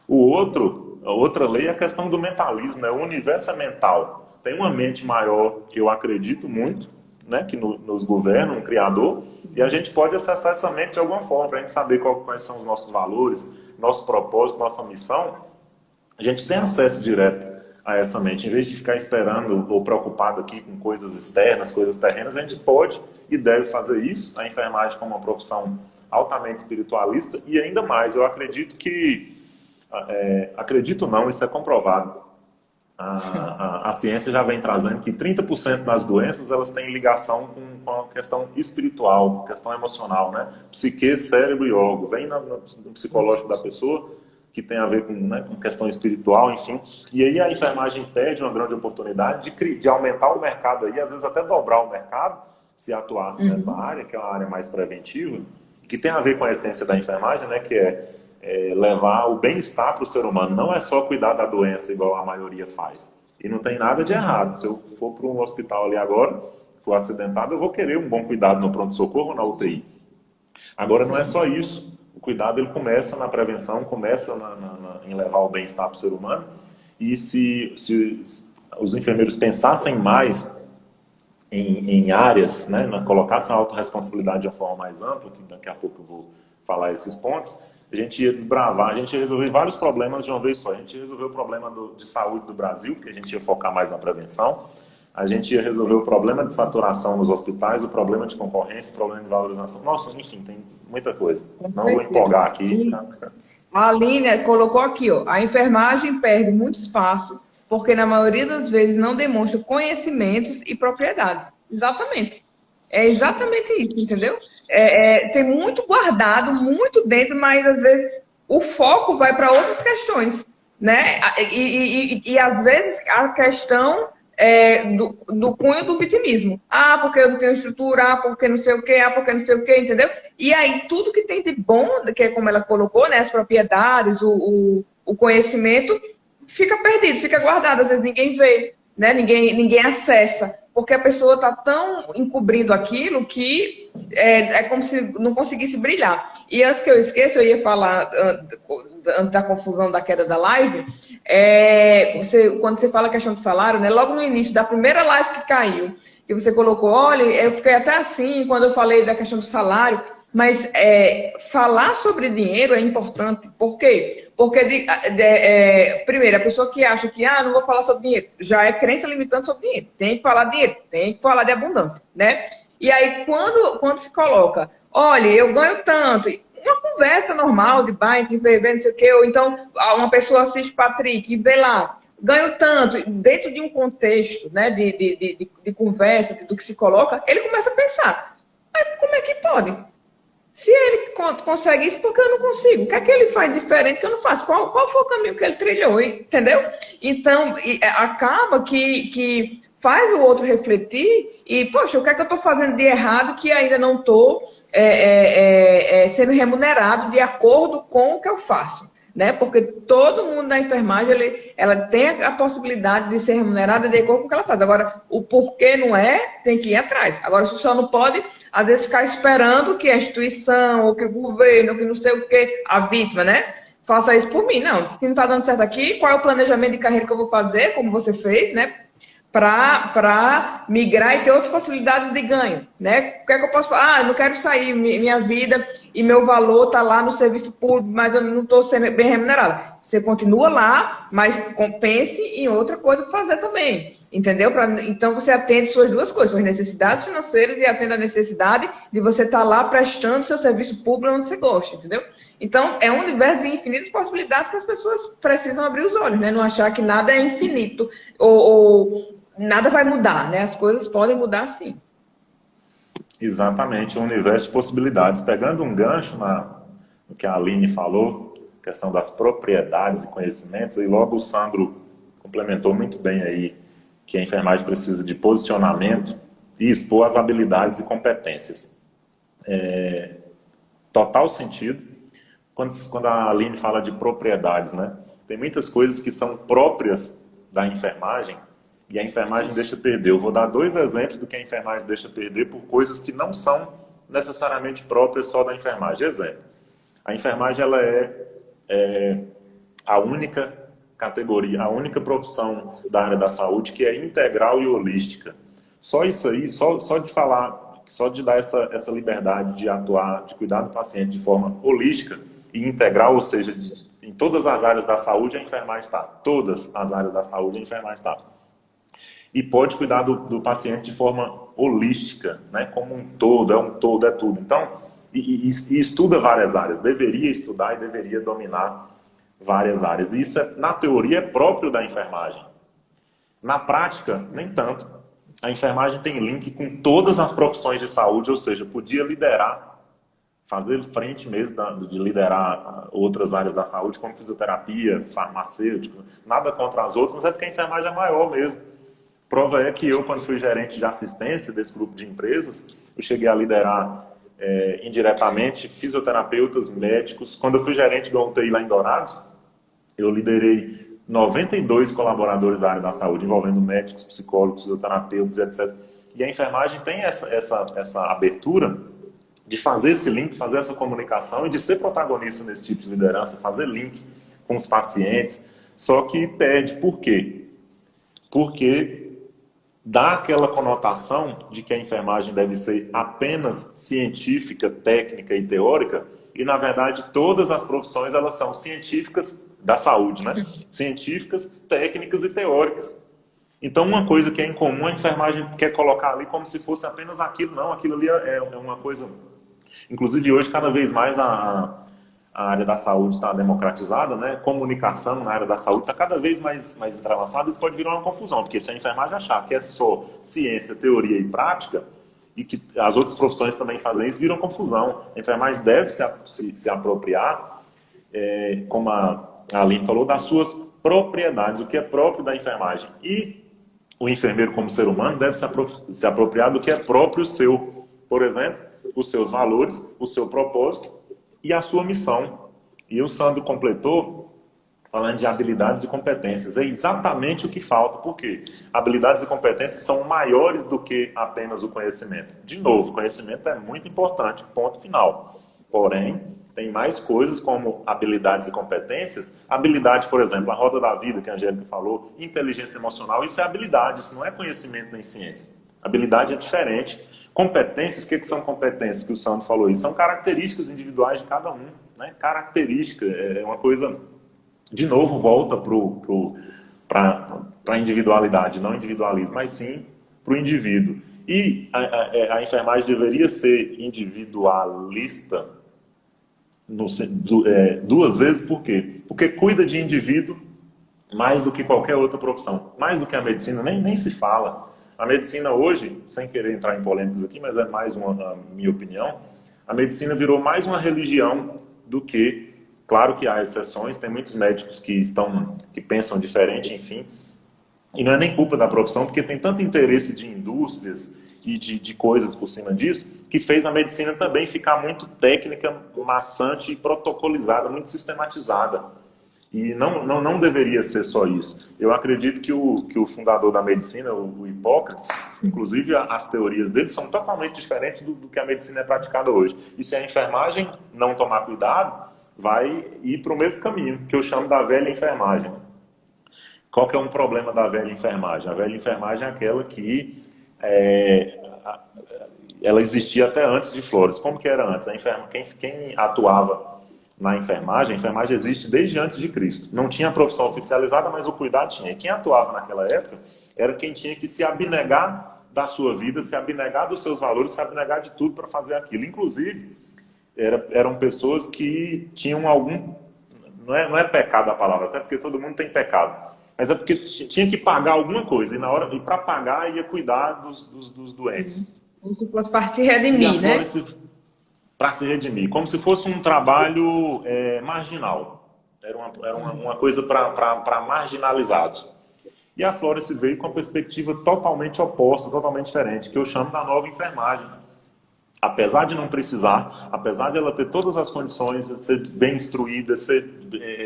A outra lei é a questão do mentalismo, né? O universo é mental. Tem uma mente maior que eu acredito muito, né? Que nos governa, um criador, e a gente pode acessar essa mente de alguma forma, para a gente saber quais são os nossos valores, nosso propósito, nossa missão. A gente tem acesso direto a essa mente. Em vez de ficar esperando ou preocupado aqui com coisas externas, coisas terrenas, a gente pode e deve fazer isso. A enfermagem como uma profissão altamente espiritualista e ainda mais, eu acredito que, acredito não, isso é comprovado. A ciência já vem trazendo que 30% das doenças elas têm ligação com a questão espiritual, questão emocional, né? Psique, cérebro e órgão. Vem no psicológico da pessoa, que tem a ver com, né, com questão espiritual, enfim. E aí a enfermagem perde uma grande oportunidade de aumentar o mercado aí, às vezes até dobrar o mercado, se atuasse nessa área, que é uma área mais preventiva, que tem a ver com a essência da enfermagem, né, que é levar o bem-estar para o ser humano. Não é só cuidar da doença igual a maioria faz. E não tem nada de errado. Se eu for para um hospital ali agora, for acidentado, eu vou querer um bom cuidado no pronto-socorro ou na UTI. Agora, não é só isso. O cuidado ele começa na prevenção, começa em levar o bem-estar para o ser humano. E se os enfermeiros pensassem mais em áreas, né, colocassem a autorresponsabilidade de uma forma mais ampla, que daqui a pouco eu vou falar esses pontos, a gente ia desbravar, a gente ia resolver vários problemas de uma vez só. A gente ia resolver o problema de saúde do Brasil, porque a gente ia focar mais na prevenção. A gente ia resolver o problema de saturação nos hospitais, o problema de concorrência, o problema de valorização. Nossa, enfim, tem muita coisa. Senão eu vou empolgar aqui e ficar... A Aline colocou aqui, ó, a enfermagem perde muito espaço porque na maioria das vezes não demonstra conhecimentos e propriedades. Exatamente. É exatamente isso, entendeu? Tem muito guardado, muito dentro, mas às vezes o foco vai para outras questões, né? E às vezes a questão do cunho do vitimismo. Ah, porque eu não tenho estrutura, ah, porque não sei o quê, ah, porque não sei o quê, entendeu? E aí tudo que tem de bom, que é como ela colocou, né? As propriedades, o conhecimento, fica perdido, fica guardado, às vezes ninguém vê, né? Ninguém acessa. Porque a pessoa está tão encobrindo aquilo que é como se não conseguisse brilhar. E antes que eu esqueça, eu ia falar, antes da confusão da queda da live, quando você fala a questão do salário, né, logo no início da primeira live que caiu, que você colocou, olha, eu fiquei até assim quando eu falei da questão do salário, mas falar sobre dinheiro é importante. Por quê? Porque, primeiro, a pessoa que acha que não vou falar sobre dinheiro, já é crença limitante sobre dinheiro. Tem que falar de dinheiro, tem que falar de abundância, né? E aí, quando se coloca, olha, eu ganho tanto, uma conversa normal de bar, entre bebê, não sei o quê, ou então uma pessoa assiste Patrick e vê lá, ganho tanto, dentro de um contexto, né, de conversa, do que se coloca, ele começa a pensar, mas como é que pode? Se ele consegue isso, por que eu não consigo? O que é que ele faz diferente que eu não faço? Qual foi o caminho que ele trilhou? Entendeu? Então, acaba que faz o outro refletir e, poxa, o que é que eu estou fazendo de errado que ainda não estou sendo remunerado de acordo com o que eu faço? Né? Porque todo mundo da enfermagem ela tem a possibilidade de ser remunerada de acordo com o que ela faz. Agora, o porquê não tem que ir atrás. Agora, você só não pode, às vezes, ficar esperando que a instituição, ou que o governo, ou que não sei o que, a vítima, né? Faça isso por mim. Não, se não está dando certo aqui, qual é o planejamento de carreira que eu vou fazer, como você fez, né? Para migrar e ter outras possibilidades de ganho, né? O que é que eu posso falar? Eu não quero sair, minha vida e meu valor está lá no serviço público, mas eu não estou sendo bem remunerada. Você continua lá, mas compense em outra coisa para fazer também, entendeu? Então você atende suas duas coisas, suas necessidades financeiras e atende a necessidade de você estar lá prestando seu serviço público onde você gosta, entendeu? Então é um universo de infinitas possibilidades que as pessoas precisam abrir os olhos, né? Não achar que nada é infinito ou nada vai mudar, né? As coisas podem mudar sim. Exatamente, um universo de possibilidades. Pegando um gancho no que a Aline falou, questão das propriedades e conhecimentos, e logo o Sandro complementou muito bem aí que a enfermagem precisa de posicionamento e expor as habilidades e competências. Total sentido. Quando a Aline fala de propriedades, né? Tem muitas coisas que são próprias da enfermagem e a enfermagem deixa perder. Eu vou dar 2 exemplos do que a enfermagem deixa perder por coisas que não são necessariamente próprias só da enfermagem. Exemplo, a enfermagem ela a única categoria, a única profissão da área da saúde que é integral e holística. Só isso aí, só de falar, só de dar essa liberdade de atuar, de cuidar do paciente de forma holística e integral, ou seja, em todas as áreas da saúde a enfermagem está. Todas as áreas da saúde a enfermagem está. E pode cuidar do paciente de forma holística, né? Como um todo, é tudo. Então, e estuda várias áreas, deveria estudar e deveria dominar várias áreas. E isso, na teoria, é próprio da enfermagem. Na prática, nem tanto. A enfermagem tem link com todas as profissões de saúde, ou seja, podia liderar, fazer frente mesmo de liderar outras áreas da saúde, como fisioterapia, farmacêutico, nada contra as outras, mas é porque a enfermagem é maior mesmo. Prova é que eu, quando fui gerente de assistência desse grupo de empresas, eu cheguei a liderar indiretamente fisioterapeutas, médicos. Quando eu fui gerente do UTI lá em Dourados, eu liderei 92 colaboradores da área da saúde, envolvendo médicos, psicólogos, fisioterapeutas, etc. E a enfermagem tem essa abertura de fazer esse link, fazer essa comunicação e de ser protagonista nesse tipo de liderança, fazer link com os pacientes, só que perde. Por quê? Porque dá aquela conotação de que a enfermagem deve ser apenas científica, técnica e teórica, e na verdade todas as profissões elas são científicas da saúde, né? Científicas, técnicas e teóricas. Então uma coisa que é incomum a enfermagem quer colocar ali como se fosse apenas aquilo, não, aquilo ali é uma coisa... Inclusive hoje cada vez mais a área da saúde está democratizada, né? Comunicação na área da saúde está cada vez mais entrelaçada. Isso pode virar uma confusão, porque se a enfermagem achar que é só ciência, teoria e prática, e que as outras profissões também fazem isso, vira uma confusão. A enfermagem deve se apropriar, como a Aline falou, das suas propriedades, o que é próprio da enfermagem. E o enfermeiro, como ser humano, deve se apropriar do que é próprio seu. Por exemplo, os seus valores, o seu propósito e a sua missão. E o Sandro completou falando de habilidades e competências. É exatamente o que falta. Por quê? Habilidades e competências são maiores do que apenas o conhecimento. De novo, o conhecimento é muito importante, ponto final. Porém, tem mais coisas como habilidades e competências. Habilidade, por exemplo, a roda da vida que a Angélica falou, inteligência emocional, isso é habilidade, isso não é conhecimento nem ciência. Habilidade é diferente. Competências, o que são competências que o Sandro falou aí? São características individuais de cada um, né? Característica é uma coisa, de novo, volta para a individualidade, não individualismo, mas sim para o indivíduo. E a enfermagem deveria ser individualista duas vezes, por quê? Porque cuida de indivíduo mais do que qualquer outra profissão, mais do que a medicina, nem se fala. A medicina hoje, sem querer entrar em polêmicas aqui, mas é mais a minha opinião, a medicina virou mais uma religião do que, claro que há exceções, tem muitos médicos que pensam diferente, enfim, e não é nem culpa da profissão, porque tem tanto interesse de indústrias e de coisas por cima disso, que fez a medicina também ficar muito técnica, maçante e protocolizada, muito sistematizada. E não deveria ser só isso. Eu acredito que o fundador da medicina, o Hipócrates, inclusive as teorias dele são totalmente diferentes do que a medicina é praticada hoje. E se a enfermagem não tomar cuidado, vai ir para o mesmo caminho, que eu chamo da velha enfermagem. Qual que é um problema da velha enfermagem? A velha enfermagem é aquela que ela existia até antes de Flores. Como que era antes? Quem atuava na enfermagem, a enfermagem existe desde antes de Cristo. Não tinha profissão oficializada, mas o cuidado tinha. E quem atuava naquela época era quem tinha que se abnegar da sua vida, se abnegar dos seus valores, se abnegar de tudo para fazer aquilo. Inclusive, eram pessoas que tinham algum... Não é pecado a palavra, até porque todo mundo tem pecado. Mas é porque tinha que pagar alguma coisa. E para pagar, ia cuidar dos doentes. Para se redimir, né? Para se redimir, como se fosse um trabalho marginal. Era uma coisa para marginalizados. E a Florence veio com uma perspectiva totalmente oposta, totalmente diferente, que eu chamo da nova enfermagem. Apesar de não precisar, apesar de ela ter todas as condições, de ser bem instruída, ser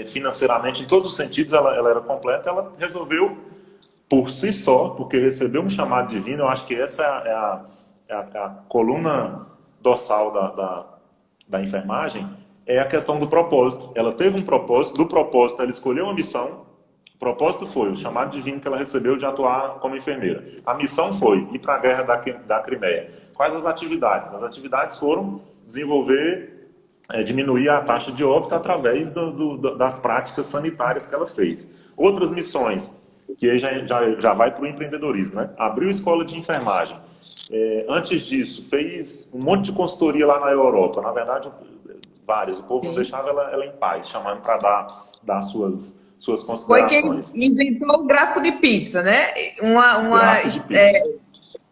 financeiramente, em todos os sentidos, ela era completa, ela resolveu por si só, porque recebeu um chamado divino. Eu acho que essa é a coluna dorsal da enfermagem, é a questão do propósito. Ela teve um propósito, do propósito ela escolheu uma missão, o propósito foi o chamado divino que ela recebeu de atuar como enfermeira. A missão foi ir para a guerra da Crimeia. Quais as atividades? As atividades foram desenvolver, diminuir a taxa de óbito através das práticas sanitárias que ela fez. Outras missões, que aí já vai para o empreendedorismo, né? Abriu escola de enfermagem. Antes disso, fez um monte de consultoria lá na Europa. Na verdade, várias. O povo não deixava ela em paz, chamando para dar suas Foi quem considerações. inventou o gráfico de pizza, né? Gráfico de pizza.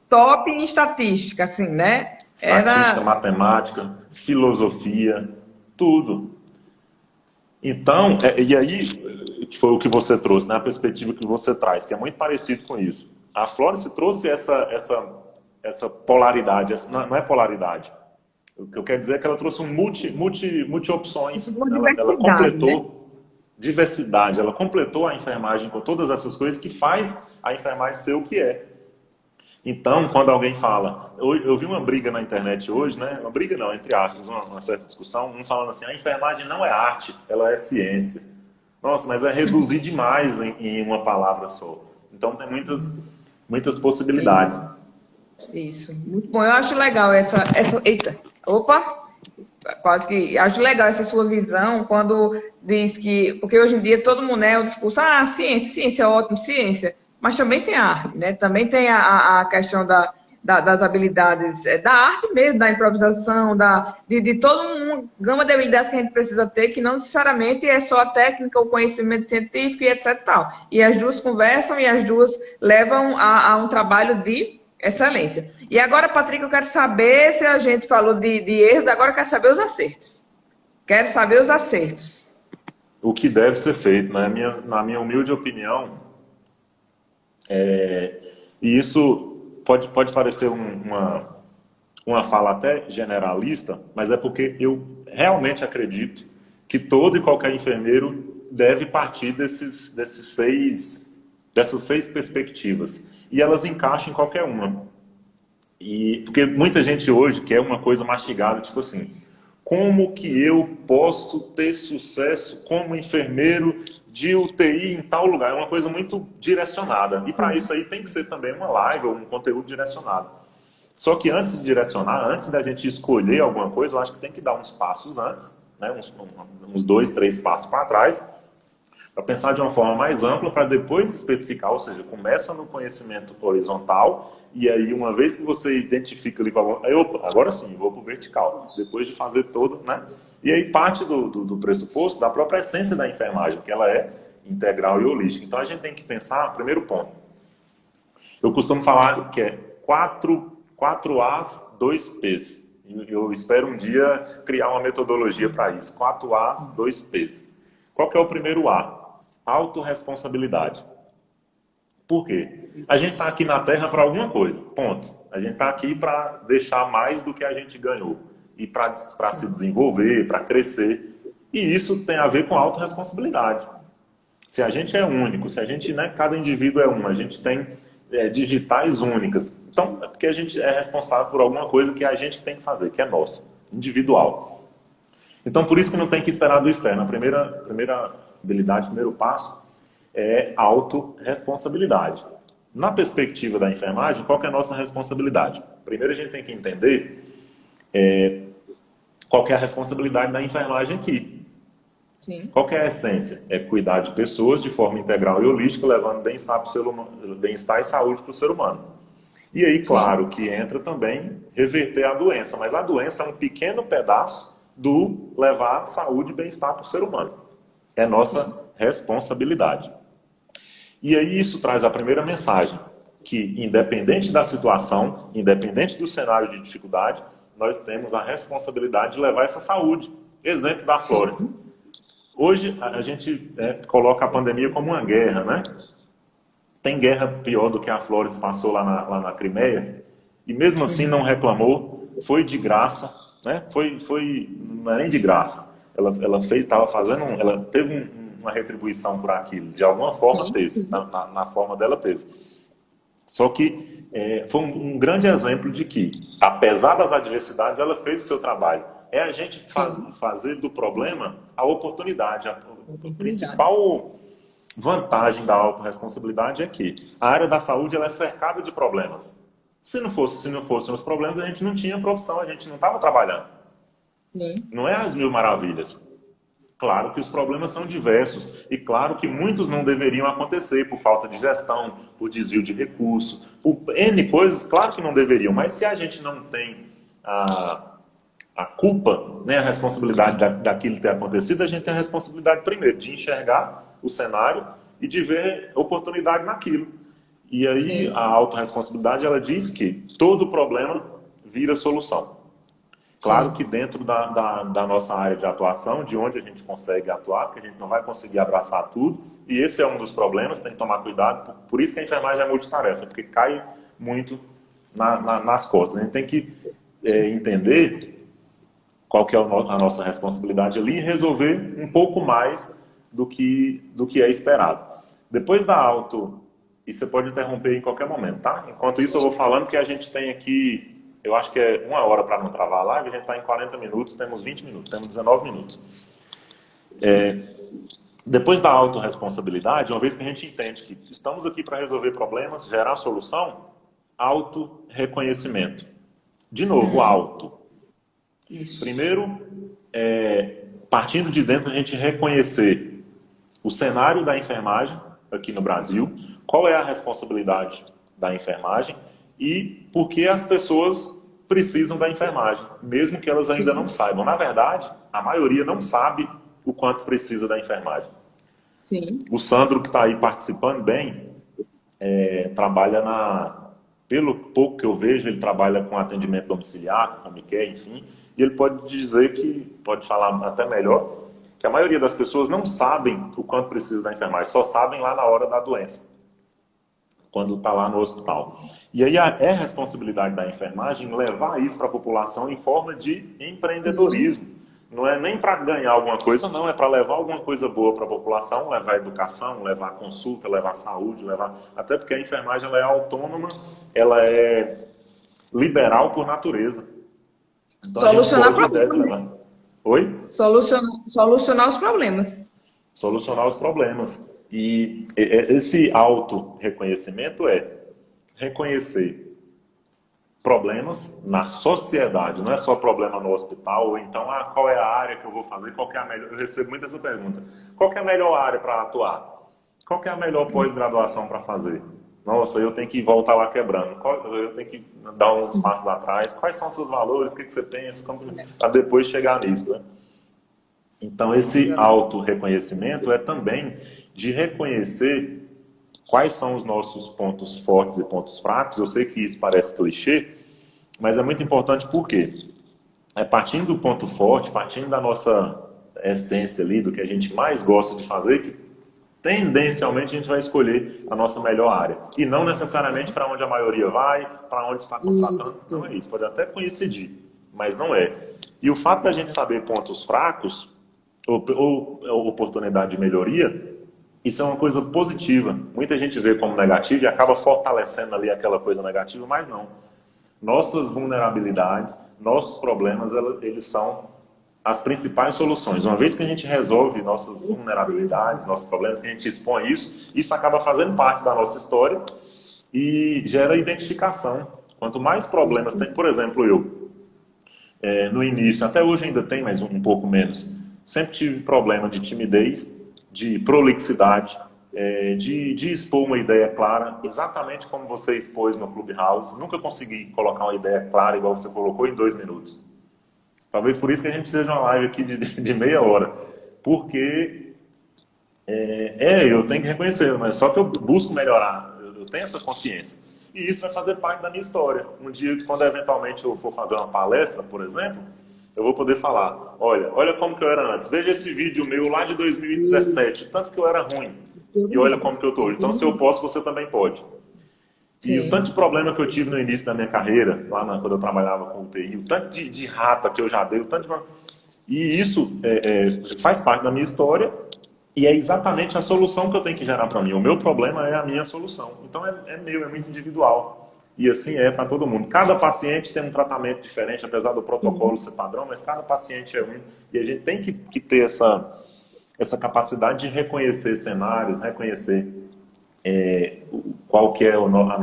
Top em estatística, assim, né? Estatística, matemática, filosofia, tudo. Então, e aí, que foi o que você trouxe, né? A perspectiva que você traz, que é muito parecido com isso. A Florence trouxe essa polaridade, não é polaridade. O que eu quero dizer é que ela trouxe um multi-opções. Ela completou, né? Diversidade, ela completou a enfermagem com todas essas coisas que faz a enfermagem ser o que é. Então, quando alguém fala... Eu vi uma briga na internet hoje, né? Uma briga não, entre aspas, uma certa discussão, um falando assim, a enfermagem não é arte, ela é ciência. Nossa, mas é reduzir demais em uma palavra só. Então, tem muitas possibilidades. Isso, muito bom. Eu acho legal essa... Eita, opa! Quase que... Acho legal essa sua visão quando diz que... Porque hoje em dia todo mundo o discurso, ciência é ótimo, ciência... Mas também tem a arte, né? Também tem a questão das habilidades, da arte mesmo, da improvisação, de toda uma gama de habilidades que a gente precisa ter, que não necessariamente é só a técnica, o conhecimento científico e etc. Tal. E as duas conversam e as duas levam a um trabalho de excelência. E agora, Patrick, eu quero saber, se a gente falou de erros, agora eu quero saber os acertos. Quero saber os acertos. O que deve ser feito, né? Na minha humilde opinião... e isso pode parecer uma fala até generalista, mas é porque eu realmente acredito que todo e qualquer enfermeiro deve partir dessas seis perspectivas. E elas encaixam em qualquer uma. Porque muita gente hoje quer uma coisa mastigada, tipo assim, como que eu posso ter sucesso como enfermeiro de UTI em tal lugar? É uma coisa muito direcionada. E para isso aí tem que ser também uma live ou um conteúdo direcionado. Só que antes de direcionar, antes da gente escolher alguma coisa, eu acho que tem que dar uns passos antes, né? uns 2, 3 passos para trás, para pensar de uma forma mais ampla, para depois especificar, ou seja, começa no conhecimento horizontal, e aí uma vez que você identifica ali, agora sim, vou para o vertical, depois de fazer todo, né? E aí parte do pressuposto da própria essência da enfermagem, que ela é integral e holística. Então a gente tem que pensar, primeiro ponto, eu costumo falar que é 4 A's, 2 P's. Eu espero um dia criar uma metodologia para isso. 4 A's, 2 P's. Qual que é o primeiro A? Autorresponsabilidade. Por quê? A gente está aqui na Terra para alguma coisa, ponto. A gente está aqui para deixar mais do que a gente ganhou. E para se desenvolver, para crescer. E isso tem a ver com autorresponsabilidade. Se a gente é único, se a gente, né, cada indivíduo é um, a gente tem digitais únicas. Então, é porque a gente é responsável por alguma coisa que a gente tem que fazer, que é nossa, individual. Então, por isso que não tem que esperar do externo. A primeira habilidade, o primeiro passo é autorresponsabilidade. Na perspectiva da enfermagem, qual que é a nossa responsabilidade? Primeiro a gente tem que entender qual que é a responsabilidade da enfermagem aqui. Sim. Qual que é a essência? É cuidar de pessoas de forma integral e holística, levando bem-estar e saúde para o ser humano. E aí, claro, que entra também reverter a doença, mas a doença é um pequeno pedaço do levar saúde e bem-estar para o ser humano. É nossa responsabilidade. E aí isso traz a primeira mensagem, que independente da situação, independente do cenário de dificuldade, nós temos a responsabilidade de levar essa saúde. Exemplo da Florence. Hoje a gente coloca a pandemia como uma guerra, né? Tem guerra pior do que a Florence passou lá na Crimeia, e mesmo assim não reclamou, foi de graça, né? Não é nem de graça. Ela teve uma retribuição por aquilo, de alguma forma teve, na forma dela teve. Só que foi um grande exemplo de que, apesar das adversidades, ela fez o seu trabalho. é a gente fazer do problema a oportunidade. A principal vantagem da autorresponsabilidade é que a área da saúde ela é cercada de problemas. Se não fossem os problemas, a gente não tinha profissão, a gente não estava trabalhando. Sim. Não é as mil maravilhas. Claro que os problemas são diversos e claro que muitos não deveriam acontecer por falta de gestão, por desvio de recurso, por N coisas, claro que não deveriam, mas se a gente não tem a culpa, né, a responsabilidade daquilo ter acontecido, a gente tem a responsabilidade primeiro de enxergar o cenário e de ver oportunidade naquilo. E aí a autorresponsabilidade ela diz que todo problema vira solução. Claro que dentro da nossa área de atuação, de onde a gente consegue atuar, porque a gente não vai conseguir abraçar tudo, e esse é um dos problemas, tem que tomar cuidado, por isso que a enfermagem é multitarefa, porque cai muito nas costas. A gente tem que entender qual que é a nossa responsabilidade ali e resolver um pouco mais do que é esperado. Depois da auto, e você pode interromper em qualquer momento, tá? Enquanto isso eu vou falando que a gente tem aqui... Eu acho que é 1 hora para não travar a live, a gente está em 40 minutos, temos 20 minutos, temos 19 minutos. Depois da autorresponsabilidade, uma vez que a gente entende que estamos aqui para resolver problemas, gerar solução, auto-reconhecimento. De novo, auto. Isso. Primeiro, partindo de dentro, a gente reconhecer o cenário da enfermagem aqui no Brasil, qual é a responsabilidade da enfermagem e por que as pessoas precisam da enfermagem, mesmo que elas ainda não saibam. Na verdade, a maioria não sabe o quanto precisa da enfermagem. Sim. O Sandro, que está aí participando bem, trabalha pelo pouco que eu vejo, ele trabalha com atendimento domiciliar, com Miquel, enfim, e ele pode dizer pode falar até melhor, que a maioria das pessoas não sabem o quanto precisa da enfermagem, só sabem lá na hora da doença, quando está lá no hospital. E aí é responsabilidade da enfermagem levar isso para a população em forma de empreendedorismo. Não é nem para ganhar alguma coisa, não, é para levar alguma coisa boa para a população, levar educação, levar consulta, levar saúde, até porque a enfermagem ela é autônoma, ela é liberal por natureza. Então, solucionar problemas. Oi? Solucionar os problemas. Solucionar os problemas. E esse auto-reconhecimento é reconhecer problemas na sociedade, não é só problema no hospital, ou então, qual é a área que eu vou fazer, qual que é a melhor... Eu recebo muito essa pergunta. Qual que é a melhor área para atuar? Qual que é a melhor pós-graduação para fazer? Nossa, eu tenho que voltar lá quebrando. Eu tenho que dar uns passos atrás. Quais são os seus valores? O que você pensa? Para depois chegar nisso, né? Então, esse auto-reconhecimento é também de reconhecer quais são os nossos pontos fortes e pontos fracos. Eu sei que isso parece clichê, mas é muito importante porque partindo do ponto forte, partindo da nossa essência ali, do que a gente mais gosta de fazer, que tendencialmente a gente vai escolher a nossa melhor área. E não necessariamente para onde a maioria vai, para onde está contratando. Não é isso. Pode até coincidir, mas não é. E o fato da gente saber pontos fracos ou oportunidade de melhoria, isso é uma coisa positiva. Muita gente vê como negativo e acaba fortalecendo ali aquela coisa negativa, mas não. Nossas vulnerabilidades, nossos problemas, eles são as principais soluções. Uma vez que a gente resolve nossas vulnerabilidades, nossos problemas, que a gente expõe isso acaba fazendo parte da nossa história e gera identificação. Quanto mais problemas tem, por exemplo, eu, no início, até hoje ainda tem, mas um pouco menos, sempre tive problema de timidez, de prolixidade, de expor uma ideia clara, exatamente como você expôs no Clubhouse. Nunca consegui colocar uma ideia clara igual você colocou em 2 minutos. Talvez por isso que a gente precisa de uma live aqui de meia hora. Porque eu tenho que reconhecer, mas só que eu busco melhorar, eu tenho essa consciência. E isso vai fazer parte da minha história. Um dia, quando eventualmente eu for fazer uma palestra, por exemplo, eu vou poder falar, olha como que eu era antes, veja esse vídeo meu lá de 2017, tanto que eu era ruim, e olha como que eu estou hoje. Então, se eu posso, você também pode. E o tanto de problema que eu tive no início da minha carreira, quando eu trabalhava com UTI, o tanto de rata que eu já dei, e isso faz parte da minha história, e é exatamente a solução que eu tenho que gerar para mim. O meu problema é a minha solução. Então, é meu, é muito individual. E assim é para todo mundo. Cada paciente tem um tratamento diferente, apesar do protocolo ser padrão, mas cada paciente é um. E a gente tem que ter essa capacidade de reconhecer cenários, reconhecer qual que é a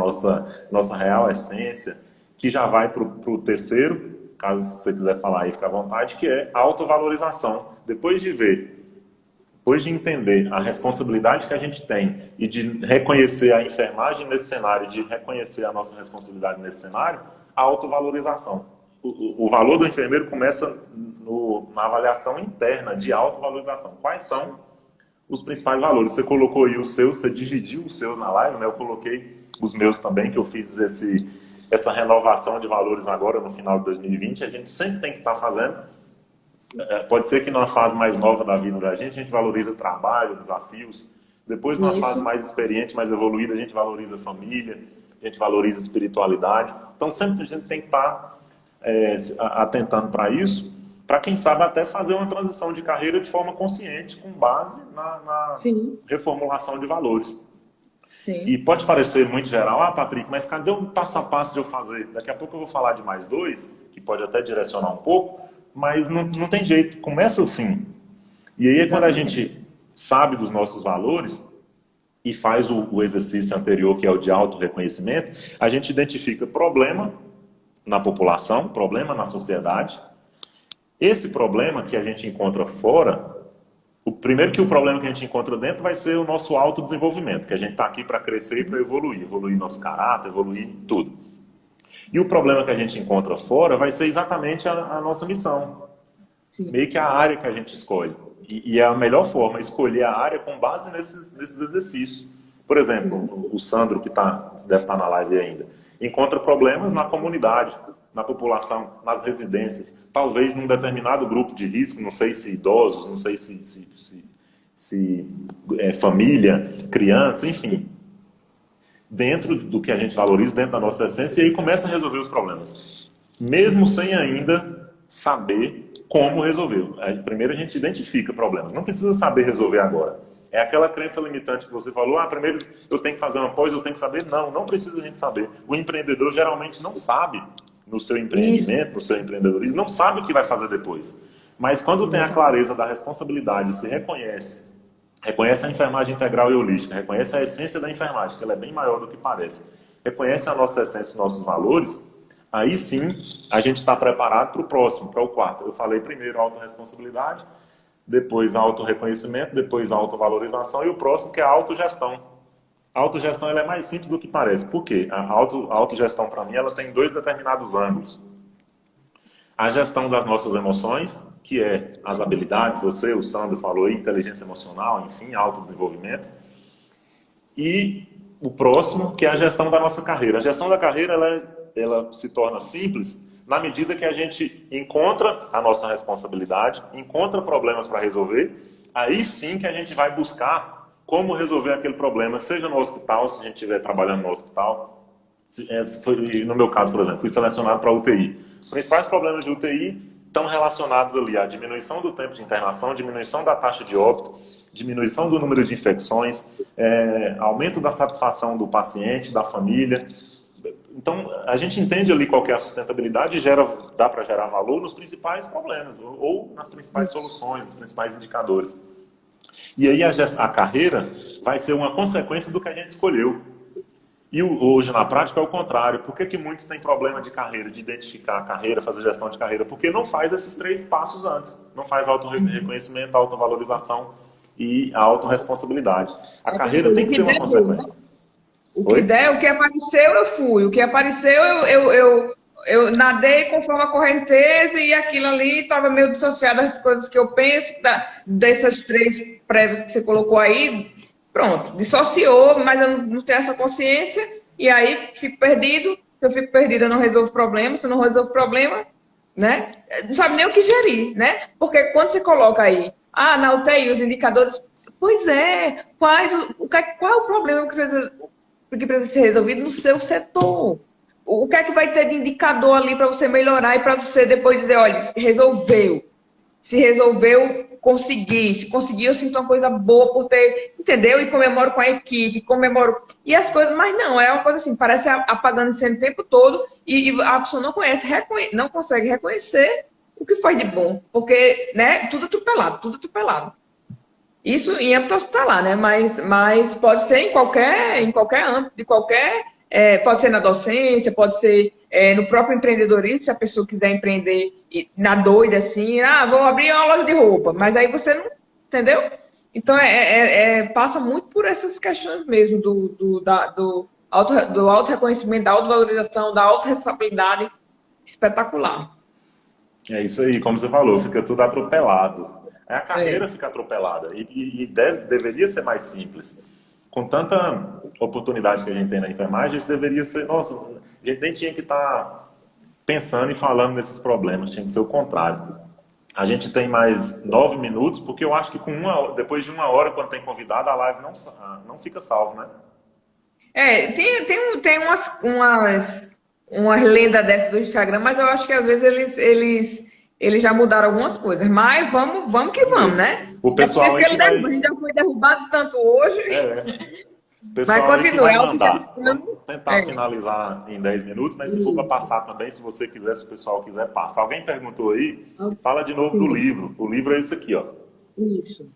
nossa real essência, que já vai para o terceiro, caso você quiser falar aí, fica à vontade, que é a autovalorização. Depois de entender a responsabilidade que a gente tem e de reconhecer a enfermagem nesse cenário, de reconhecer a nossa responsabilidade nesse cenário, a autovalorização. O valor do enfermeiro começa na avaliação interna de autovalorização. Quais são os principais valores? Você colocou aí os seus, você dividiu os seus na live, né? Eu coloquei os meus também, que eu fiz essa renovação de valores agora no final de 2020. A gente sempre tem que estar fazendo. Pode ser que numa fase mais nova da vida da gente valoriza trabalho, desafios. Depois, numa fase mais experiente, mais evoluída, a gente valoriza família, a gente valoriza espiritualidade. Então, sempre a gente tem que estar atentando para isso, para quem sabe até fazer uma transição de carreira de forma consciente, com base na reformulação de valores. Sim. E pode parecer muito geral, Patrick, mas cadê o passo a passo de eu fazer? Daqui a pouco eu vou falar de mais dois, que pode até direcionar um pouco, mas não tem jeito, começa assim. E aí é quando a gente sabe dos nossos valores e faz o exercício anterior, que é o de auto-reconhecimento, a gente identifica problema na população, problema na sociedade. Esse problema que a gente encontra fora, o problema que a gente encontra dentro vai ser o nosso autodesenvolvimento, que a gente está aqui para crescer e para evoluir nosso caráter, evoluir tudo. E o problema que a gente encontra fora vai ser exatamente a nossa missão. Sim. Meio que a área que a gente escolhe. E é a melhor forma, escolher a área com base nesses exercícios. Por exemplo, o Sandro, que deve estar na live ainda, encontra problemas na comunidade, na população, nas residências, talvez num determinado grupo de risco, não sei se idosos, não sei se família, criança, enfim. Dentro do que a gente valoriza, dentro da nossa essência, e aí começa a resolver os problemas. Mesmo sem ainda saber como resolver. Primeiro a gente identifica problemas, não precisa saber resolver agora. É aquela crença limitante que você falou, primeiro eu tenho que fazer uma pós, eu tenho que saber. Não precisa a gente saber. O empreendedor geralmente não sabe, no seu empreendimento, no seu empreendedorismo, não sabe o que vai fazer depois. Mas quando tem a clareza da responsabilidade, se reconhece a enfermagem integral e holística, reconhece a essência da enfermagem, que ela é bem maior do que parece, reconhece a nossa essência e os nossos valores, aí sim a gente está preparado para o próximo, para o quarto. Eu falei primeiro autorresponsabilidade, depois autorreconhecimento, depois autovalorização, e o próximo que é a autogestão. A autogestão ela é mais simples do que parece. Por quê? A autogestão, para mim, ela tem dois determinados ângulos. A gestão das nossas emoções, que é as habilidades, você, o Sandro falou aí, inteligência emocional, enfim, autodesenvolvimento. E o próximo, que é a gestão da nossa carreira. A gestão da carreira, ela se torna simples na medida que a gente encontra a nossa responsabilidade, encontra problemas para resolver, aí sim que a gente vai buscar como resolver aquele problema, seja no hospital, se a gente estiver trabalhando no hospital. No meu caso, por exemplo, fui selecionado para UTI. Os principais problemas de UTI estão relacionados ali à diminuição do tempo de internação, diminuição da taxa de óbito, diminuição do número de infecções, aumento da satisfação do paciente, da família. Então, a gente entende ali qual que é a sustentabilidade e dá para gerar valor nos principais problemas, ou nas principais soluções, nos principais indicadores. E aí a carreira vai ser uma consequência do que a gente escolheu. E hoje, na prática, é o contrário. Por que muitos têm problema de carreira, de identificar a carreira, fazer gestão de carreira? Porque não faz esses três passos antes. Não faz autorreconhecimento, autovalorização e a autorresponsabilidade. A carreira tem que ser uma consequência. O que der, o que apareceu, eu fui. O que apareceu, eu nadei conforme a correnteza e aquilo ali estava meio dissociado das coisas que eu penso, dessas três prévias que você colocou aí. Pronto, dissociou, mas eu não tenho essa consciência e aí fico perdido. Se eu fico perdido, eu não resolvo problema. Se eu não resolvo problema, né? Não sabe nem o que gerir, né? Porque quando você coloca aí, na UTI, os indicadores, pois é, qual é o problema que precisa ser resolvido no seu setor? O que é que vai ter de indicador ali para você melhorar e para você depois dizer, olha, resolveu. Se resolveu, consegui. Se conseguir, eu sinto uma coisa boa por ter, entendeu? E comemoro com a equipe, comemoro. E as coisas, mas não, é uma coisa assim, parece apagando incêndio o tempo todo e a pessoa não conhece, não consegue reconhecer o que faz de bom. Porque, né, tudo atropelado, tudo atropelado. Isso em âmbito hospitalar, né? Mas pode ser em qualquer âmbito, de qualquer. Pode ser na docência, pode ser no próprio empreendedorismo, se a pessoa quiser empreender na doida, assim, vou abrir uma loja de roupa, mas aí você não. Entendeu? Então, passa muito por essas questões mesmo do auto-reconhecimento, da autovalorização, da autorresponsabilidade espetacular. É isso aí, como você falou, fica tudo atropelado. A É. carreira fica atropelada e deveria ser mais simples. Com tanta oportunidade que a gente tem na enfermagem, isso deveria ser... Nossa, a gente nem tinha que estar pensando e falando nesses problemas, tinha que ser o contrário. A gente tem mais 9 minutos, porque eu acho que depois de 1 hora, quando tem convidado, a live não fica salvo, né? Tem umas lendas dessas do Instagram, mas eu acho que às vezes eles já mudaram algumas coisas. Mas vamos que Vamos vamos, ver. né? O É porque pessoal aí que a vai... gente já foi derrubado tanto hoje, O mas pessoal aí que continua. vai É mandar. Vamos autogestão. tentar finalizar em 10 minutos, mas se for para passar também, se você quiser, se o pessoal quiser, passa. Alguém perguntou aí, fala de novo do Sim, livro. O livro é esse aqui, ó. isso.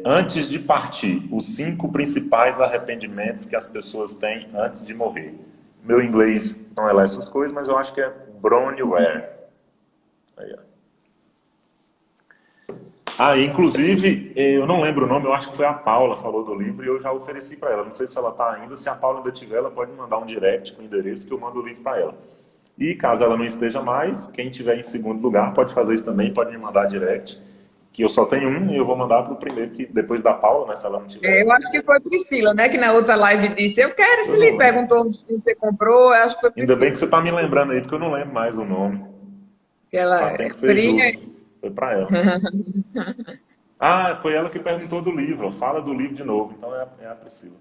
Antes de partir, os 5 principais arrependimentos que as pessoas têm antes de morrer. Meu inglês não é lá essas coisas, mas eu acho que é Bronnie Ware. Aí, ó. Inclusive, eu não lembro o nome, eu acho que foi a Paula que falou do livro e eu já ofereci para ela. Não sei se ela está ainda, se a Paula ainda tiver, ela pode me mandar um direct com o endereço que eu mando o livro para ela. E caso ela não esteja mais, quem tiver em segundo lugar pode fazer isso também, pode me mandar direct, que eu só tenho um e eu vou mandar para o primeiro, que depois da Paula, né, se ela não tiver. Eu acho que foi Priscila, né? Que na outra live disse, eu quero esse Eu não livro. lembro. Perguntou se você comprou, eu acho que foi Ainda bem que Priscila. você está me lembrando aí, porque eu não lembro mais o nome. Que ela Tem é que ser fria. justo. Foi para ela. Foi ela que perguntou do livro. Fala do livro de novo. Então é a Priscila.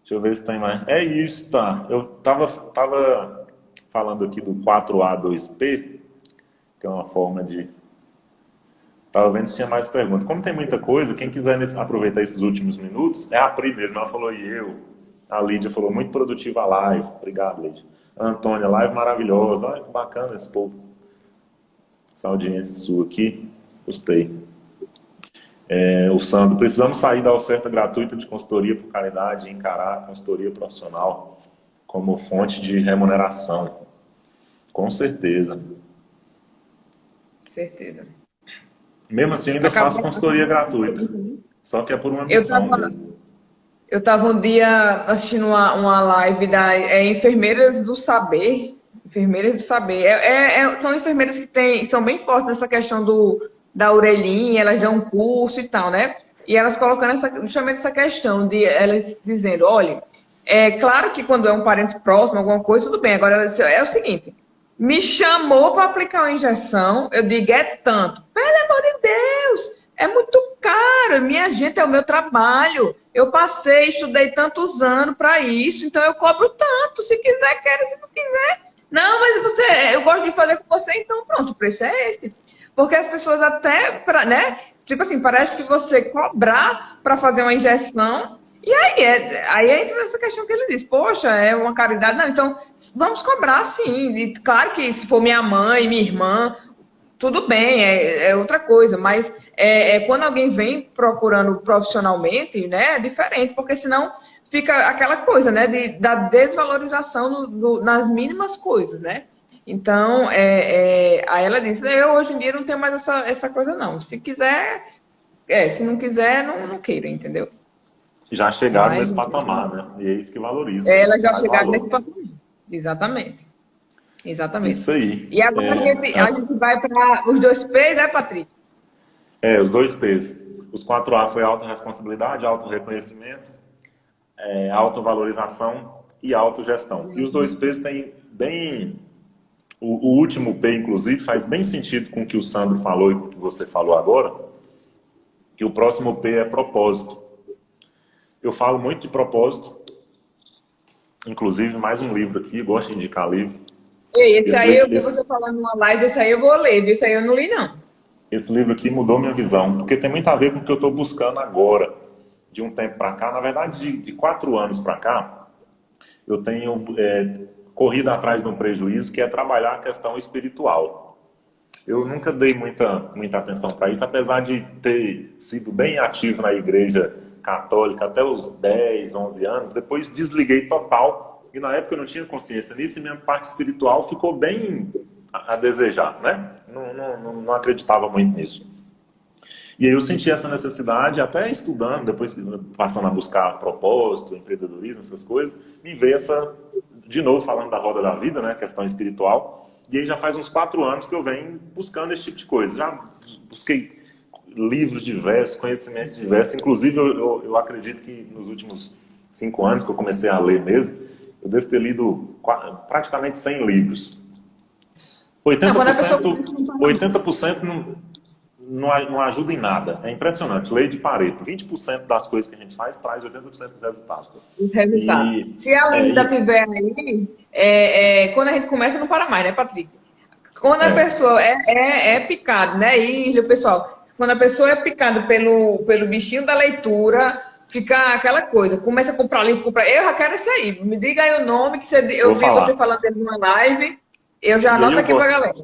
Deixa eu ver se tem mais. É isso, tá. Eu tava falando aqui do 4A2P, que é uma forma de... Tava vendo se tinha mais perguntas. Como tem muita coisa, quem quiser aproveitar esses últimos minutos, é a Pri mesmo. Ela falou, e eu? A Lídia falou, muito produtiva a live. Obrigado, Lídia. A Antônia, live maravilhosa. Olha que bacana esse povo. Essa audiência sua aqui. Gostei. O Sandro, precisamos sair da oferta gratuita de consultoria por caridade e encarar a consultoria profissional como fonte de remuneração. Com certeza. Certeza. Mesmo assim, eu ainda faço consultoria gratuita. Só que é por uma Eu missão estava mesmo. eu tava um dia assistindo uma live da Enfermeiras do Saber. Enfermeiras do Saber. São enfermeiras que são bem fortes nessa questão da orelhinha, elas dão um curso e tal, né? E elas colocando justamente essa questão de elas dizendo, olha, é claro que quando é um parente próximo, alguma coisa, tudo bem. Agora, é o seguinte, me chamou para aplicar uma injeção, eu digo, é tanto. Pelo amor de Deus, é muito caro, minha gente, é o meu trabalho. Eu passei, estudei tantos anos para isso, então eu cobro tanto. Se quiser, quero, se não quiser. Não, mas eu gosto de fazer com você, então pronto, o preço é esse. Porque as pessoas até, né? Tipo assim, parece que você cobrar para fazer uma injeção. E aí entra nessa questão que ele diz, poxa, é uma caridade. Não, então vamos cobrar sim. E claro que se for minha mãe, minha irmã, tudo bem, é outra coisa, mas quando alguém vem procurando profissionalmente, né, é diferente, porque senão fica aquela coisa, né, da desvalorização nas mínimas coisas, né? Então, aí ela disse, eu hoje em dia não tenho mais essa coisa não, se quiser, se não quiser, não queira, entendeu? Já chegaram Mas nesse patamar, né? E é isso que valoriza, é isso ela que já faz chegaram nesse valor. patamar, exatamente, exatamente. Isso aí. E agora a gente vai para os 2 P's, Patrícia? Os 2 P's. Os 4A foi autorresponsabilidade, autorreconhecimento, autovalorização e autogestão. E os 2 P's têm bem... O último P, inclusive, faz bem sentido com o que o Sandro falou e com o que você falou agora, que o próximo P é propósito. Eu falo muito de propósito, inclusive mais um livro aqui, gosto de indicar livro. Ei, esse Esse, aí eu li- vi você esse, falando numa live, esse aí eu vou ler, viu? Esse aí eu não li, não. esse livro aqui mudou minha visão, porque tem muito a ver com o que eu estou buscando agora, de um tempo para cá. Na verdade, de 4 anos para cá, eu tenho corrido atrás de um prejuízo que é trabalhar a questão espiritual. Eu nunca dei muita atenção para isso, apesar de ter sido bem ativo na igreja católica até os 10, 11 anos. Depois desliguei total e na época eu não tinha consciência nisso e minha parte espiritual ficou bem a desejar, né? Não acreditava muito nisso. E aí eu senti essa necessidade, até estudando, depois passando a buscar propósito, empreendedorismo, essas coisas, me veio de novo falando da roda da vida, né, questão espiritual, e aí já faz uns 4 anos que eu venho buscando esse tipo de coisa. Já busquei livros diversos, conhecimentos diversos, inclusive eu acredito que nos últimos 5 anos que eu comecei a ler mesmo, eu devo ter lido praticamente 100 livros. Não, quando a pessoa 80% não ajuda em nada. É impressionante. Lei de Pareto. 20% das coisas que a gente faz traz 80% dos resultados. os resultados. E, Se ela é, ainda e, tiver aí, quando a gente começa, não para mais, né, Patrick? Quando a é, pessoa é picada, né, Isla, pessoal? Quando a pessoa é picada pelo bichinho da leitura, fica aquela coisa, começa a comprar livro, comprar. Eu já quero isso aí. Me diga aí o nome, que eu vou vi você falar. falando dele numa live, eu já E aí anoto aqui pra galera.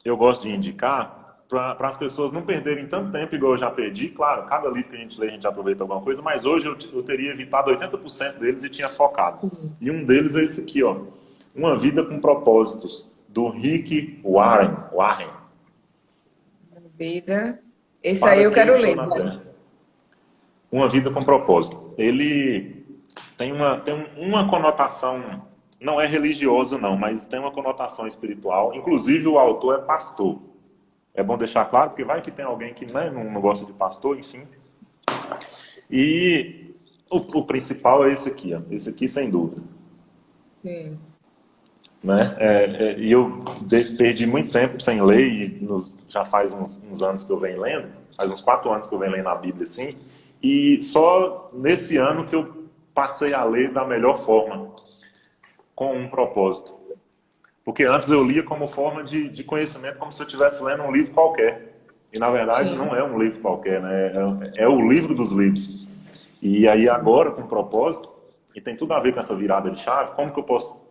eu gosto de indicar para as pessoas não perderem tanto tempo igual eu já perdi. Claro, cada livro que a gente lê, a gente aproveita alguma coisa, mas hoje eu teria evitado 80% deles e tinha focado. E um deles é esse aqui, ó. Uma Vida com Propósitos, do Rick Warren. Vida. Esse aí Para eu quem quero estou ler. na Vai. Terra. Uma Vida com Propósito. Ele tem uma conotação, não é religiosa não, mas tem uma conotação espiritual. Inclusive o autor é pastor. É bom deixar claro, porque vai que tem alguém que, né, não gosta de pastor, enfim. E o principal é esse aqui, ó. Esse aqui sem dúvida. Sim. Né? E eu perdi muito tempo sem ler, e já faz uns anos que eu venho lendo, faz uns 4 anos que eu venho lendo a Bíblia, assim, e só nesse ano que eu passei a ler da melhor forma, com um propósito. Porque antes eu lia como forma de conhecimento, como se eu estivesse lendo um livro qualquer. E na verdade Sim. não é um livro qualquer, né? É o livro dos livros. E aí agora, com propósito, e tem tudo a ver com essa virada de chave, como que eu posso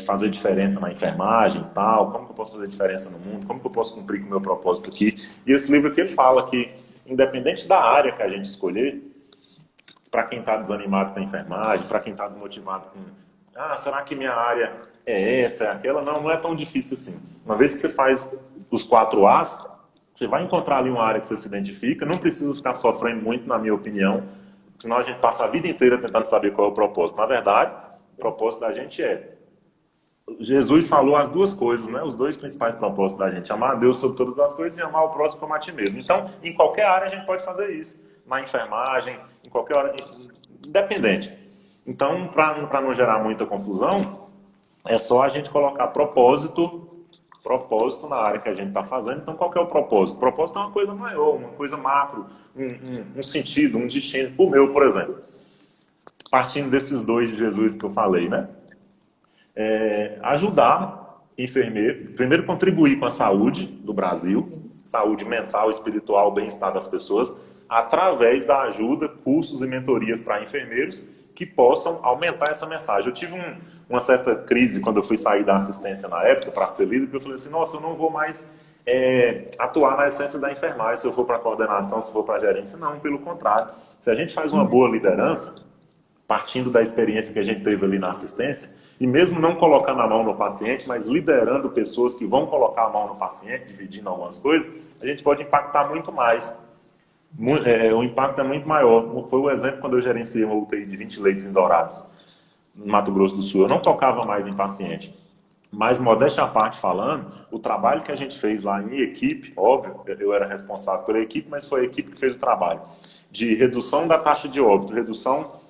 fazer diferença na enfermagem e tal, como que eu posso fazer diferença no mundo, como que eu posso cumprir com o meu propósito aqui. E esse livro aqui ele fala que, independente da área que a gente escolher, para quem está desanimado com a enfermagem, para quem está desmotivado com, será que minha área é essa, é aquela? Não é tão difícil assim. Uma vez que você faz os 4 As, você vai encontrar ali uma área que você se identifica, não precisa ficar sofrendo muito, na minha opinião, senão a gente passa a vida inteira tentando saber qual é o propósito. Na verdade, o propósito da gente Jesus falou as duas coisas, né? Os dois principais propósitos da gente: amar a Deus sobre todas as coisas e amar o próximo como a ti mesmo. Então, em qualquer área a gente pode fazer isso. Na enfermagem, em qualquer área, independente. Então, para não gerar muita confusão, é só a gente colocar propósito na área que a gente está fazendo. Então, qual que é o propósito? O propósito é uma coisa maior, uma coisa macro, um sentido, um destino. O meu, por exemplo, partindo desses dois de Jesus que eu falei, né? Ajudar enfermeiro, primeiro contribuir com a saúde do Brasil, saúde mental, espiritual, bem-estar das pessoas, através da ajuda, cursos e mentorias para enfermeiros que possam aumentar essa mensagem. Eu tive uma certa crise quando eu fui sair da assistência na época para ser líder, porque eu falei assim, nossa, eu não vou mais atuar na essência da enfermagem, se eu for para a coordenação, se eu for para a gerência. Não, pelo contrário. Se a gente faz uma boa liderança, partindo da experiência que a gente teve ali na assistência, e mesmo não colocando a mão no paciente, mas liderando pessoas que vão colocar a mão no paciente, dividindo algumas coisas, a gente pode impactar muito mais. O impacto é muito maior. Foi o exemplo quando eu gerenciei uma UTI de 20 leitos em Dourados, no Mato Grosso do Sul. Eu não tocava mais em paciente. Mas, modéstia à parte falando, o trabalho que a gente fez lá em equipe, óbvio, eu era responsável pela equipe, mas foi a equipe que fez o trabalho, de redução da taxa de óbito, redução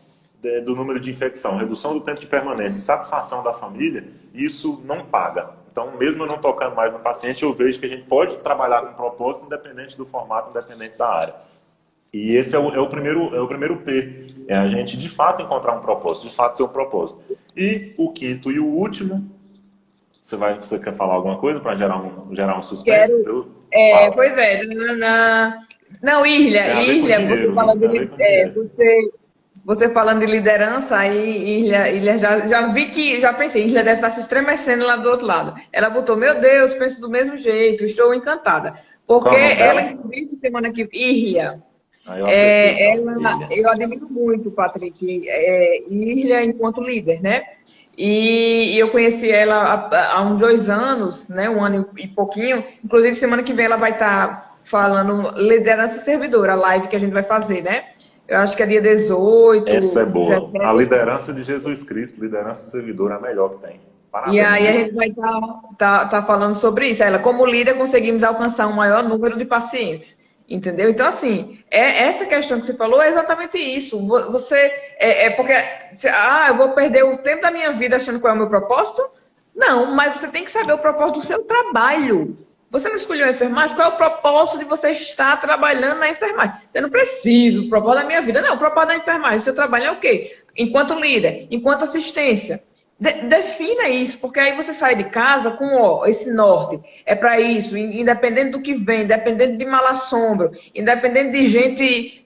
do número de infecção, redução do tempo de permanência, satisfação da família, isso não paga. Então, mesmo eu não tocando mais no paciente, eu vejo que a gente pode trabalhar com propósito independente do formato, independente da área. E esse é o primeiro P, é a gente de fato encontrar um propósito, de fato ter um propósito. E o quinto e o último Você quer falar alguma coisa para gerar um suspense? Quero. É, Fala. pois é. Não, Tem Irlia, a ver com Irlia, você dinheiro, viu? falando Tem a ver com dinheiro. você falando de liderança, aí Irlia já vi que, já pensei, Irlia deve estar se estremecendo lá do outro lado. Ela botou, meu Deus, penso do mesmo jeito, estou encantada. Porque Qual é o nome ela, dela? inclusive, semana que Irlia, Aí eu acertei, então. Ilha. eu admiro muito, Patrick, Irlia enquanto líder, né? E eu conheci ela há uns 2 anos, né? 1 ano e pouquinho. Inclusive, semana que vem ela vai estar falando liderança servidora, a live que a gente vai fazer, né? Eu acho que é dia Essa é 18, boa. A 17. liderança de Jesus Cristo, liderança servidora, é a melhor que tem. E Parabéns, aí a viu? gente vai estar falando sobre isso. Ela, como líder, conseguimos alcançar um maior número de pacientes. Entendeu? Então, assim, essa questão que você falou é exatamente isso. Você, porque, eu vou perder o tempo da minha vida achando qual é o meu propósito? Não, mas você tem que saber o propósito do seu trabalho. Você não escolheu a enfermagem? Qual é o propósito de você estar trabalhando na enfermagem? Você não precisa, o propósito da minha vida. Não, o propósito da enfermagem. O seu trabalho é o quê? Enquanto líder, enquanto assistência. Defina isso, porque aí você sai de casa com esse norte. É para isso, independente do que vem, independente de mal assombro, independente de gente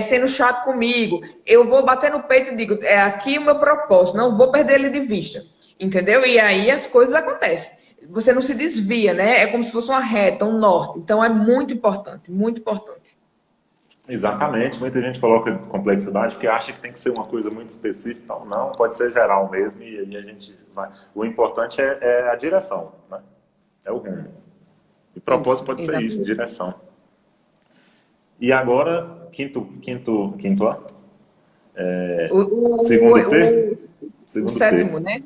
sendo chato comigo, eu vou bater no peito e digo, é aqui o meu propósito, não vou perder ele de vista. Entendeu? E aí as coisas acontecem. Você não se desvia, né? É como se fosse uma reta, um norte. Então é muito importante, muito importante. Exatamente. Muita gente coloca complexidade porque acha que tem que ser uma coisa muito específica. Então, não, pode ser geral mesmo e aí a gente vai. O importante é a direção, né? É o rumo. E propósito Isso, pode ser isso, exatamente. direção. E agora, quinto A? O, o, Segundo P? o, o Segundo sétimo, P. né?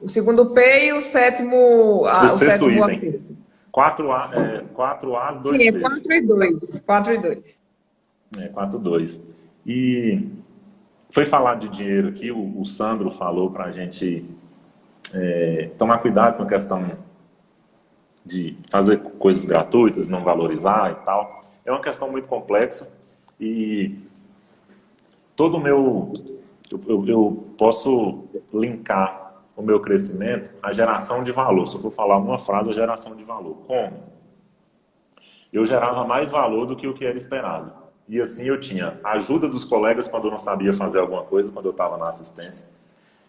O segundo P e o sétimo, O o sexto sétimo item. acerto. 4 A's, dois Sim, é P's. 4 e 2. 4 e 2. 4-2. E foi falar de dinheiro aqui, o Sandro falou para a gente tomar cuidado com a questão de fazer coisas gratuitas, não valorizar e tal. É uma questão muito complexa e todo o meu... Eu posso linkar o meu crescimento à geração de valor. Se eu for falar uma frase, a geração de valor. Como? Eu gerava mais valor do que o que era esperado. E assim eu tinha ajuda dos colegas quando eu não sabia fazer alguma coisa, quando eu estava na assistência.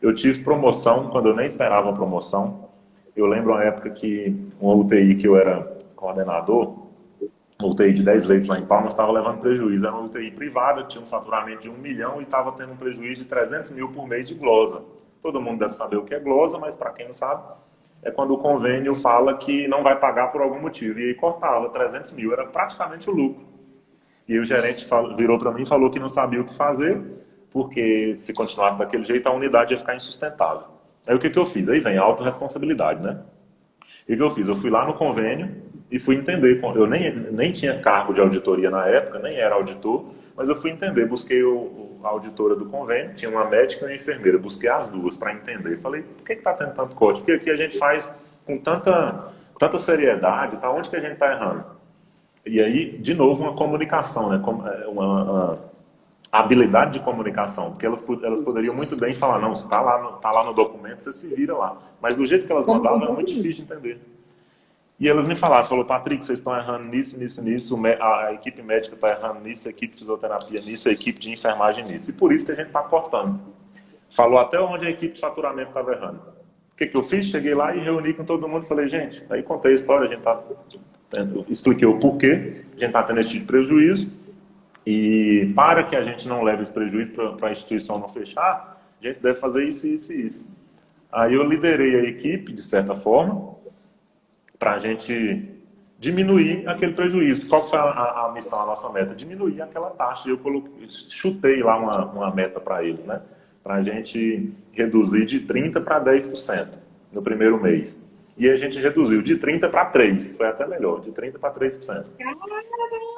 Eu tive promoção quando eu nem esperava uma promoção. Eu lembro uma época que uma UTI que eu era coordenador, uma UTI de 10 leitos lá em Palmas, estava levando prejuízo. Era uma UTI privada, tinha um faturamento de 1 milhão e estava tendo um prejuízo de 300 mil por mês de glosa. Todo mundo deve saber o que é glosa, mas para quem não sabe, é quando o convênio fala que não vai pagar por algum motivo. E aí cortava 300 mil, era praticamente o lucro. E aí o gerente virou para mim e falou que não sabia o que fazer, porque se continuasse daquele jeito a unidade ia ficar insustentável. Aí o que eu fiz? Aí vem a autorresponsabilidade, né? E o que eu fiz? Eu fui lá no convênio e fui entender. Eu nem tinha cargo de auditoria na época, nem era auditor, mas eu fui entender. Busquei a auditora do convênio, tinha uma médica e uma enfermeira. Busquei as duas para entender. Falei, por que está tendo tanto corte? Porque aqui a gente faz com tanta seriedade, tá? Onde que a gente está errando? E aí, de novo, uma comunicação, né? Uma habilidade de comunicação, porque elas poderiam muito bem falar, não, se está lá no documento, você se vira lá. Mas do jeito que elas mandavam, era muito difícil de entender. E elas me falaram, Patrick, vocês estão errando nisso, a equipe médica está errando nisso, a equipe de fisioterapia nisso, a equipe de enfermagem nisso. E por isso que a gente está cortando. Falou até onde a equipe de faturamento estava errando. O que eu fiz? Cheguei lá e reuni com todo mundo e falei, gente, aí contei a história, expliquei o porquê, a gente está tendo esse tipo de prejuízo, e para que a gente não leve esse prejuízo para a instituição não fechar, a gente deve fazer isso, isso e isso. Aí eu liderei a equipe, de certa forma, para a gente diminuir aquele prejuízo. Qual foi a missão, a nossa meta? Diminuir aquela taxa. E eu chutei lá uma meta para eles, né? Para a gente reduzir de 30% para 10% no primeiro mês. E a gente reduziu de 30% para 3%. Foi até melhor, de 30% para 3%.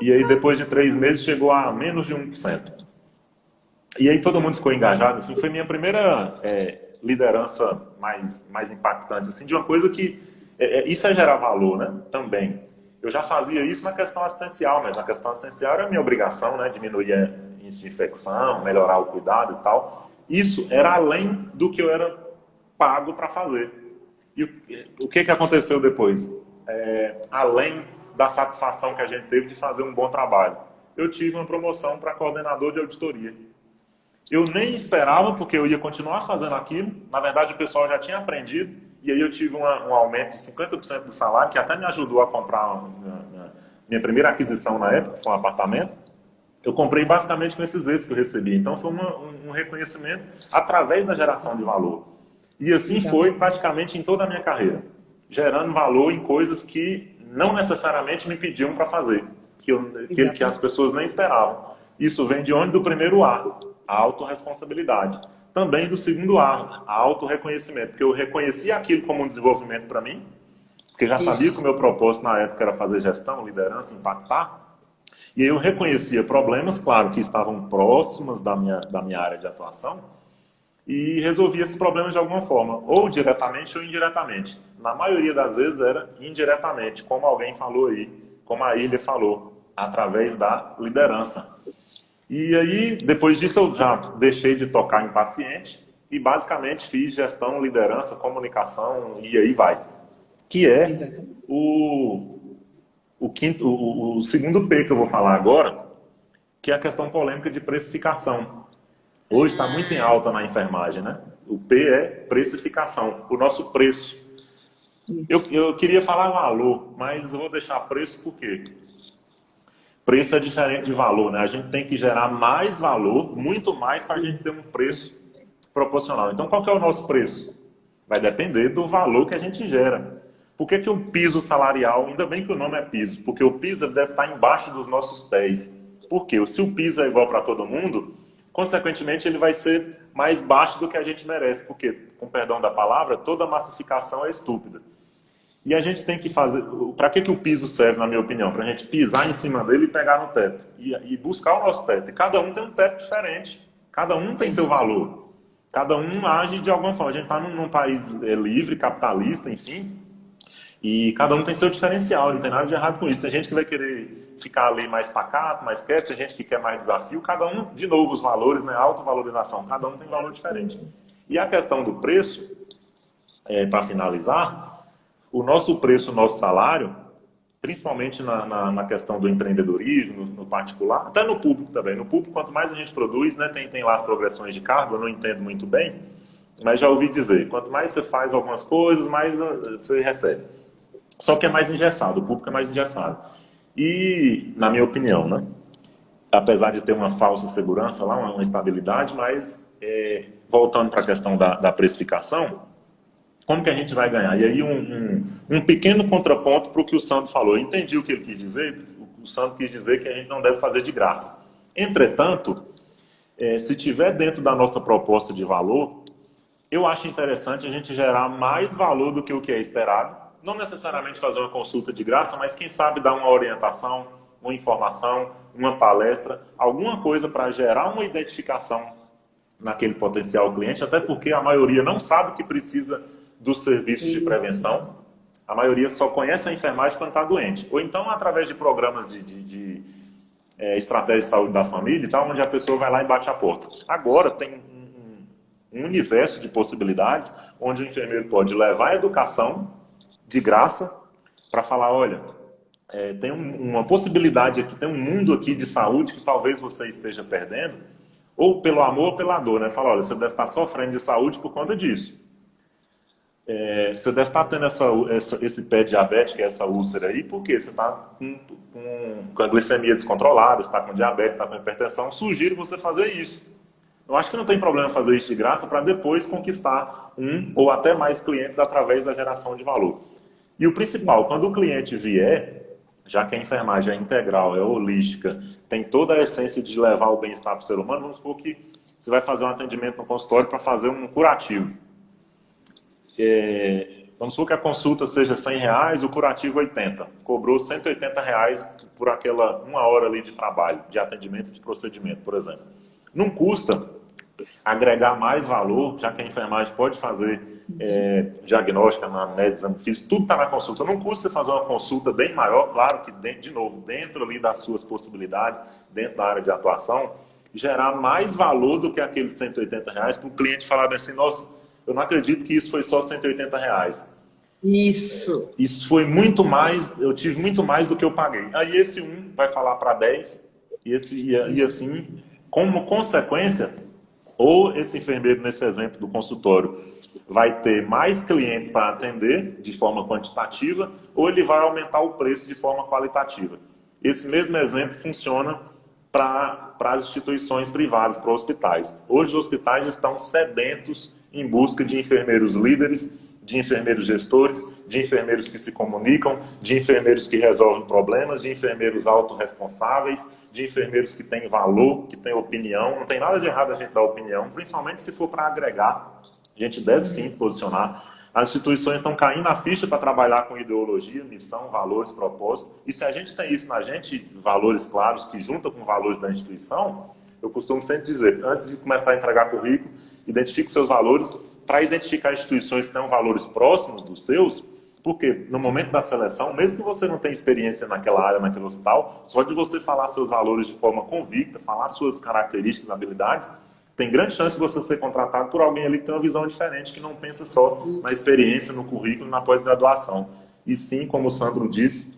E aí, depois de 3 meses, chegou a menos de 1%. E aí todo mundo ficou engajado. Assim, foi minha primeira liderança mais impactante, assim, de uma coisa que... isso é gerar valor, né? Também. Eu já fazia isso na questão assistencial, mas na questão assistencial era a minha obrigação, né? Diminuir a índice de infecção, melhorar o cuidado e tal. Isso era além do que eu era pago para fazer. E o que aconteceu depois? Além da satisfação que a gente teve de fazer um bom trabalho, eu tive uma promoção para coordenador de auditoria. Eu nem esperava, porque eu ia continuar fazendo aquilo. Na verdade, o pessoal já tinha aprendido. E aí eu tive um aumento de 50% do salário, que até me ajudou a comprar minha primeira aquisição na época, foi um apartamento. Eu comprei basicamente com esses eixos que eu recebi. Então, foi um reconhecimento através da geração de valor. E assim foi praticamente em toda a minha carreira. Gerando valor em coisas que não necessariamente me pediam para fazer. Que as pessoas nem esperavam. Isso vem de onde? Do primeiro A, a autorresponsabilidade. Também do segundo A, a autorreconhecimento. Porque eu reconhecia aquilo como um desenvolvimento para mim, porque já sabia que o meu propósito na época era fazer gestão, liderança, impactar. E aí eu reconhecia problemas, claro, que estavam próximos da minha área de atuação, e resolvia esses problemas de alguma forma, ou diretamente ou indiretamente. Na maioria das vezes era indiretamente, como alguém falou aí, como a Ilha falou, através da liderança. E aí, depois disso, eu já deixei de tocar em paciente e basicamente fiz gestão, liderança, comunicação e aí vai. Que é o segundo P que eu vou falar agora, que é a questão polêmica de precificação. Hoje está muito em alta na enfermagem, né? O P é precificação, o nosso preço. Eu queria falar valor, mas eu vou deixar preço por quê? Preço é diferente de valor, né? A gente tem que gerar mais valor, muito mais, para a gente ter um preço proporcional. Então, qual que é o nosso preço? Vai depender do valor que a gente gera. Por que o piso salarial, ainda bem que o nome é piso, porque o piso deve estar embaixo dos nossos pés. Por quê? Se o piso é igual para todo mundo, consequentemente ele vai ser mais baixo do que a gente merece, porque, com perdão da palavra, toda massificação é estúpida. E a gente tem que fazer... Para que o piso serve, na minha opinião? Para a gente pisar em cima dele e pegar no teto. E buscar o nosso teto. E cada um tem um teto diferente. Cada um tem seu valor. Cada um age de alguma forma. A gente está num país livre, capitalista, enfim. E cada um tem seu diferencial. Não tem nada de errado com isso. Tem gente que vai querer ficar ali mais pacato, mais quieto. Tem gente que quer mais desafio. Cada um, de novo, os valores, né? Autovalorização. Cada um tem valor diferente. E a questão do preço, para finalizar... O nosso preço, o nosso salário, principalmente na questão do empreendedorismo, no particular, até no público também. No público, quanto mais a gente produz, né, tem lá as progressões de cargo, eu não entendo muito bem, mas já ouvi dizer, quanto mais você faz algumas coisas, mais você recebe. Só que é mais engessado, o público é mais engessado. E, na minha opinião, né, apesar de ter uma falsa segurança lá, uma estabilidade, mas voltando para a questão da precificação, como que a gente vai ganhar? E aí um pequeno contraponto para o que o Sandro falou. Eu entendi o que ele quis dizer. O Sandro quis dizer que a gente não deve fazer de graça. Entretanto, se tiver dentro da nossa proposta de valor, eu acho interessante a gente gerar mais valor do que o que é esperado. Não necessariamente fazer uma consulta de graça, mas quem sabe dar uma orientação, uma informação, uma palestra, alguma coisa para gerar uma identificação naquele potencial cliente, até porque a maioria não sabe que precisa dos serviços de prevenção. A maioria só conhece a enfermagem quando está doente. Ou então através de programas de estratégia de saúde da família e tal, onde a pessoa vai lá e bate a porta. Agora tem um universo de possibilidades onde o enfermeiro pode levar a educação de graça para falar, olha, tem uma possibilidade aqui, tem um mundo aqui de saúde que talvez você esteja perdendo, ou pelo amor ou pela dor, né? Fala, olha, você deve estar sofrendo de saúde por conta disso. Você deve estar tendo esse pé diabético, essa úlcera aí, porque você está com a glicemia descontrolada, está com diabetes, está com hipertensão. Sugiro você fazer isso. Eu acho que não tem problema fazer isso de graça para depois conquistar um ou até mais clientes através da geração de valor. E o principal, quando o cliente vier, já que a enfermagem é integral, é holística, tem toda a essência de levar o bem-estar para o ser humano, vamos supor que você vai fazer um atendimento no consultório para fazer um curativo. Vamos supor que a consulta seja R$100, o curativo 80. Cobrou R$180 por aquela 1 hora ali de trabalho, de atendimento, de procedimento, por exemplo. Não custa agregar mais valor, já que a enfermagem pode fazer diagnóstica, anamnese, exame físico, tudo está na consulta. Não custa você fazer uma consulta bem maior, claro que, de novo, dentro ali das suas possibilidades, dentro da área de atuação, gerar mais valor do que aqueles R$180 para o cliente falar bem assim, nossa, eu não acredito que isso foi só R$180. Isso. foi muito mais, eu tive muito mais do que eu paguei. Aí esse um vai falar para 10 e assim, como consequência, ou esse enfermeiro, nesse exemplo do consultório, vai ter mais clientes para atender de forma quantitativa, ou ele vai aumentar o preço de forma qualitativa. Esse mesmo exemplo funciona para as instituições privadas, para hospitais. Hoje os hospitais estão sedentos em busca de enfermeiros líderes, de enfermeiros gestores, de enfermeiros que se comunicam, de enfermeiros que resolvem problemas, de enfermeiros autorresponsáveis, de enfermeiros que têm valor, que têm opinião. Não tem nada de errado a gente dar opinião, principalmente se for para agregar. A gente deve sim se posicionar. As instituições estão caindo a ficha para trabalhar com ideologia, missão, valores, propósito. E se a gente tem isso na gente, valores claros, que junta com valores da instituição, eu costumo sempre dizer, antes de começar a entregar currículo, identifique seus valores para identificar instituições que tenham valores próximos dos seus, porque no momento da seleção, mesmo que você não tenha experiência naquela área, naquele hospital, só de você falar seus valores de forma convicta, falar suas características, habilidades, tem grande chance de você ser contratado por alguém ali que tem uma visão diferente, que não pensa só na experiência, no currículo, na pós-graduação. E sim, como o Sandro disse,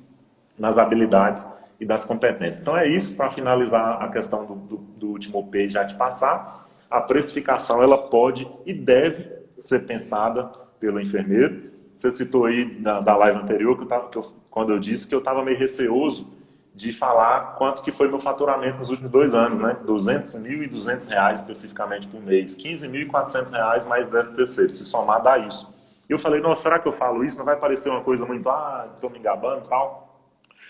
nas habilidades e das competências. Então é isso, para finalizar a questão do último P já te passar, a precificação ela pode e deve ser pensada pelo enfermeiro. Você citou aí da live anterior, quando eu disse que eu estava meio receoso de falar quanto que foi meu faturamento nos últimos 2 anos, né? R$200.200 especificamente por mês, R$15.400 mais 10º, se somar dá isso. Eu falei, nossa, será que eu falo isso? Não vai parecer uma coisa muito, estou me engabando e tal.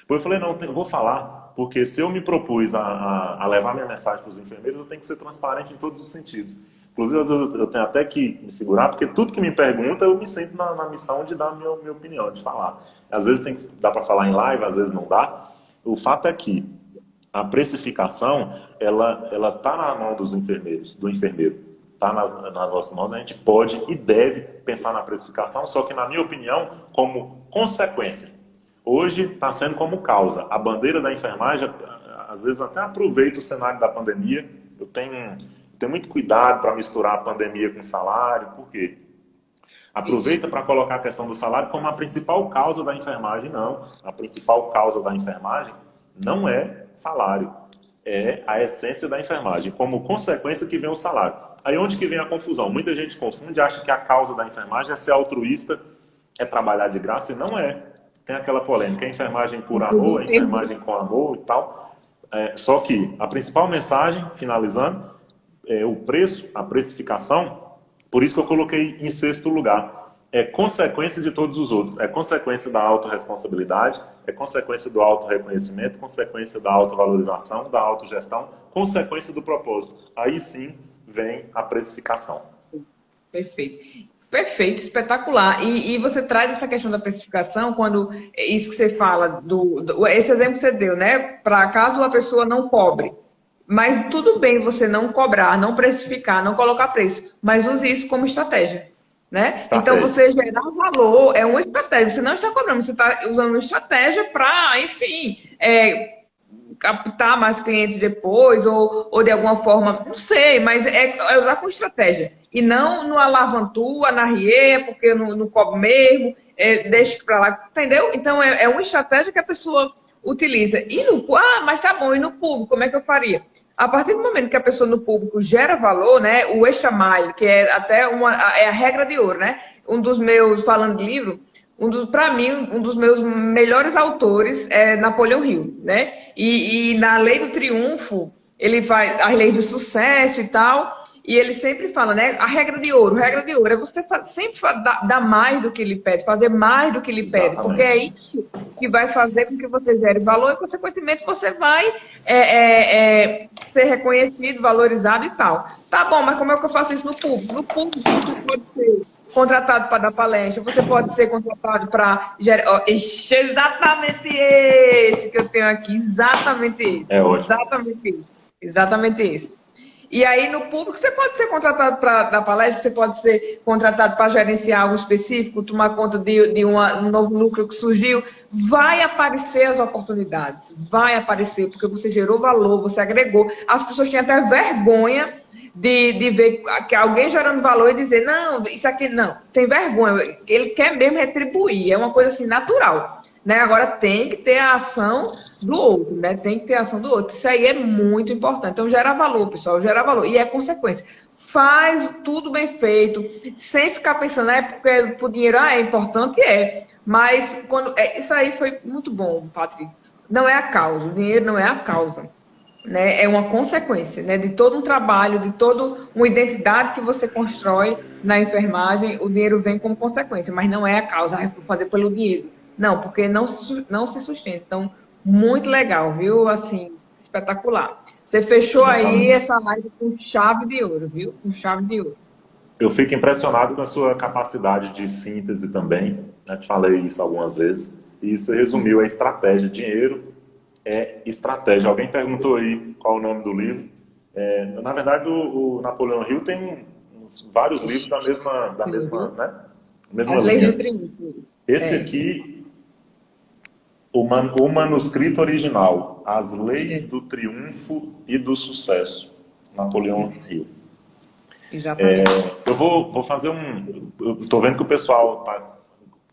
Depois eu falei, não, eu vou falar, porque se eu me propus a levar minha mensagem para os enfermeiros, eu tenho que ser transparente em todos os sentidos. Inclusive, às vezes eu tenho até que me segurar, porque tudo que me pergunta, eu me sinto na missão de dar a minha opinião, de falar. Às vezes dá para falar em live, às vezes não dá. O fato é que a precificação, ela está na mão dos enfermeiros, do enfermeiro. Está nas nossas mãos, a gente pode e deve pensar na precificação, só que, na minha opinião, como consequência. Hoje está sendo como causa. A bandeira da enfermagem, às vezes até aproveita o cenário da pandemia. Eu tenho muito cuidado para misturar a pandemia com salário, por quê? Aproveita para colocar a questão do salário como a principal causa da enfermagem. Não, a principal causa da enfermagem não é salário, é a essência da enfermagem, como consequência que vem o salário. Aí onde que vem a confusão? Muita gente confunde, acha que a causa da enfermagem é ser altruísta, é trabalhar de graça, e não é. Tem aquela polêmica, a enfermagem por amor, a enfermagem com amor e tal. Só que a principal mensagem, finalizando, é o preço, a precificação. Por isso que eu coloquei em 6º lugar. É consequência de todos os outros. É consequência da autorresponsabilidade, é consequência do autorreconhecimento, consequência da autovalorização, da autogestão, consequência do propósito. Aí sim vem a precificação. Perfeito. Perfeito, espetacular. E você traz essa questão da precificação, quando isso que você fala, esse exemplo que você deu, né? Para caso a pessoa não cobre. Mas tudo bem você não cobrar, não precificar, não colocar preço, mas use isso como estratégia, né? Então, você gerar valor é uma estratégia. Você não está cobrando, você está usando uma estratégia para, enfim, captar mais clientes depois, ou de alguma forma, não sei, mas é usar com estratégia. E não no alavantua, na rie, porque eu não cobro mesmo, deixa para lá, entendeu? Então, é uma estratégia que a pessoa utiliza. E mas tá bom, e no público, como é que eu faria? A partir do momento que a pessoa no público gera valor, né, o eixo mile, que é até é a regra de ouro, né? Falando de livro, para mim, um dos meus melhores autores é Napoleão Hill, né? E na Lei do Triunfo, ele vai, a lei do sucesso e tal, e ele sempre fala, né? A regra de ouro é você sempre dar mais do que ele pede, fazer mais do que ele pede, porque é isso que vai fazer com que você gere valor e, consequentemente, você vai ser reconhecido, valorizado e tal. Tá bom, mas como é que eu faço isso no público? No público, você pode ser contratado para dar palestra, você pode ser contratado para gerar... exatamente esse que eu tenho aqui, exatamente esse. É ótimo. Exatamente esse. E aí, no público, você pode ser contratado para dar palestra, você pode ser contratado para gerenciar algo específico, tomar conta de um novo núcleo que surgiu. Vai aparecer as oportunidades, vai aparecer, porque você gerou valor, você agregou. As pessoas têm até vergonha de ver que alguém gerando valor e dizer, não, isso aqui não, tem vergonha, ele quer mesmo retribuir, é uma coisa assim natural, né? Agora tem que ter a ação do outro, né? Tem que ter a ação do outro, isso aí é muito importante. Então gera valor, pessoal, gera valor, e é consequência. Faz tudo bem feito, sem ficar pensando, porque o dinheiro é importante, mas isso aí foi muito bom, Patrick. Não é a causa, o dinheiro não é a causa, né? É uma consequência, né? De todo um trabalho, de toda uma identidade que você constrói na enfermagem, o dinheiro vem como consequência, mas não é a causa, vou fazer pelo dinheiro. Não, porque não se sustenta. Então, muito legal, viu? Assim, espetacular. Você fechou aí Exatamente. essa live com chave de ouro, viu? Com chave de ouro. Eu fico impressionado com a sua capacidade de síntese também, né? Te falei isso algumas vezes, e você resumiu a estratégia. Dinheiro é estratégia. Alguém perguntou aí qual é o nome do livro. Na verdade, o Napoleão Hill tem vários livros né? Mesma As leis do linha. triunfo. Esse aqui, o manuscrito original, As Leis É, do Triunfo e do Sucesso, Napoleão Hill. exatamente. Eu vou fazer um. Eu tô vendo que o pessoal está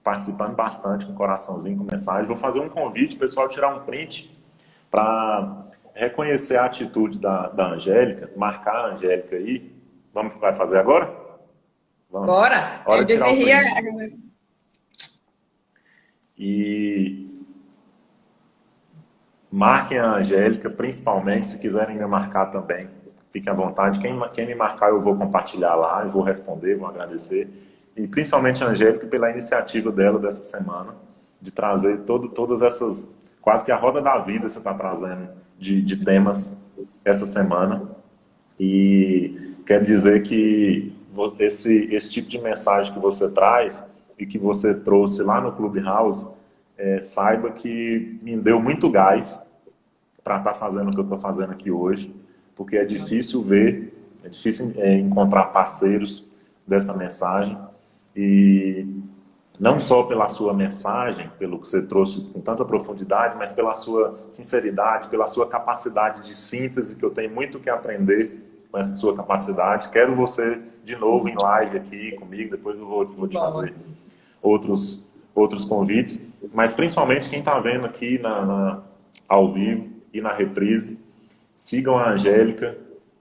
participando bastante com coraçãozinho, com mensagem. Vou fazer um convite, o pessoal tirar um print para reconhecer a atitude da Angélica, marcar a Angélica aí. Vai fazer agora? Vamos. Bora! Hora Eu de tirar o deveria. print. E marquem a Angélica, principalmente, se quiserem me marcar também. Fiquem à vontade. Quem me marcar, eu vou compartilhar lá, eu vou responder, vou agradecer. E principalmente a Angélica pela iniciativa dela dessa semana, de trazer todas essas, quase que a roda da vida você está trazendo de temas essa semana. E quero dizer que esse tipo de mensagem que você traz e que você trouxe lá no Clubhouse, saiba que me deu muito gás para estar fazendo o que eu estou fazendo aqui hoje, porque é difícil encontrar parceiros dessa mensagem, e não só pela sua mensagem, pelo que você trouxe com tanta profundidade, mas pela sua sinceridade, pela sua capacidade de síntese, que eu tenho muito que aprender com essa sua capacidade. Quero você de novo em live aqui comigo, depois eu vou te Bom, fazer outros convites, mas principalmente quem está vendo aqui ao vivo e na reprise, sigam a Angélica,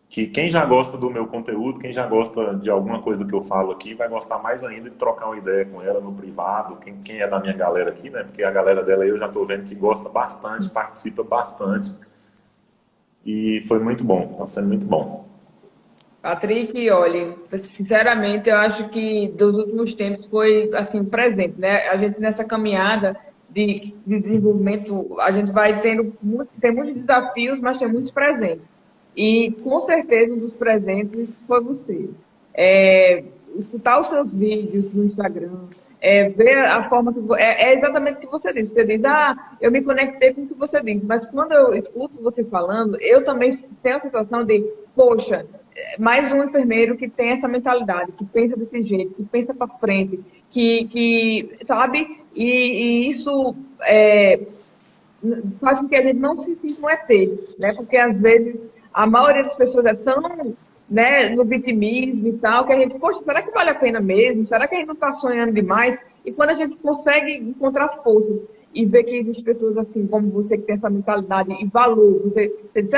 que quem já gosta do meu conteúdo, quem já gosta de alguma coisa que eu falo aqui, vai gostar mais ainda de trocar uma ideia com ela no privado, quem é da minha galera aqui, né? Porque a galera dela eu já estou vendo que gosta bastante, participa bastante, e foi muito bom, está sendo muito bom. Patrick, olha, sinceramente, eu acho que dos últimos tempos foi assim presente, né? A gente nessa caminhada de desenvolvimento, a gente vai tem muitos desafios, mas tem muitos presentes. E com certeza um dos presentes foi você. É, escutar os seus vídeos no Instagram, ver a forma que é exatamente o que você disse. Você diz, eu me conectei com o que você disse, mas quando eu escuto você falando, eu também tenho a sensação de, poxa, mais um enfermeiro que tem essa mentalidade, que pensa desse jeito, que pensa para frente, que sabe, e isso faz com que a gente não se sinta um ET, né? Porque às vezes a maioria das pessoas é tão, né, no vitimismo e tal, que a gente, poxa, será que vale a pena mesmo? Será que a gente não está sonhando demais? E quando a gente consegue encontrar forças e ver que existem pessoas assim como você, que tem essa mentalidade e valor, você diz,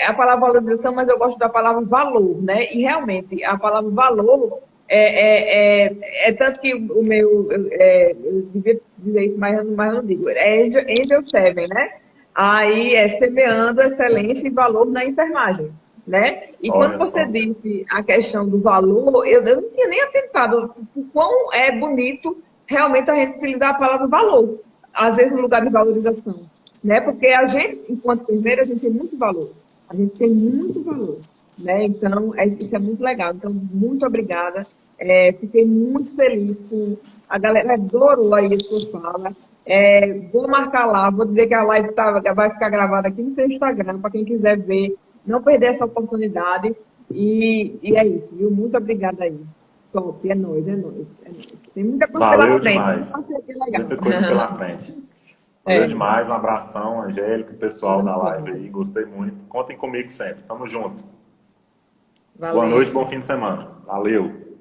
a palavra valorização, mas eu gosto da palavra valor, né? E realmente, a palavra valor é tanto que o meu, eu devia dizer isso, mas eu não digo, Angel Seven, né? Aí é semeando excelência e valor na enfermagem, né? E quando Olha você só. disse a questão do valor, eu não tinha nem atentado o quão é bonito realmente a gente utilizar a palavra valor, às vezes no lugar de valorização, né? Porque a gente, enquanto enfermeira, a gente tem muito valor, a gente tem muito valor, né? Então, isso é muito legal. Então, muito obrigada. Fiquei muito feliz com a galera adorou aí a sua fala. Vou marcar lá, vou dizer que a live vai ficar gravada aqui no seu Instagram, para quem quiser ver, não perder essa oportunidade. E é isso, viu? Muito obrigada aí. Top, é nóis, é nóis, é nóis. Tem muita coisa pela Valeu frente, demais. muita coisa legal. Muita coisa pela frente. Valeu É, demais. Um abração, Angélica, pessoal da live então, aí. Gostei muito. Contem comigo sempre. Tamo junto. Valeu. Boa noite, bom fim de semana. Valeu.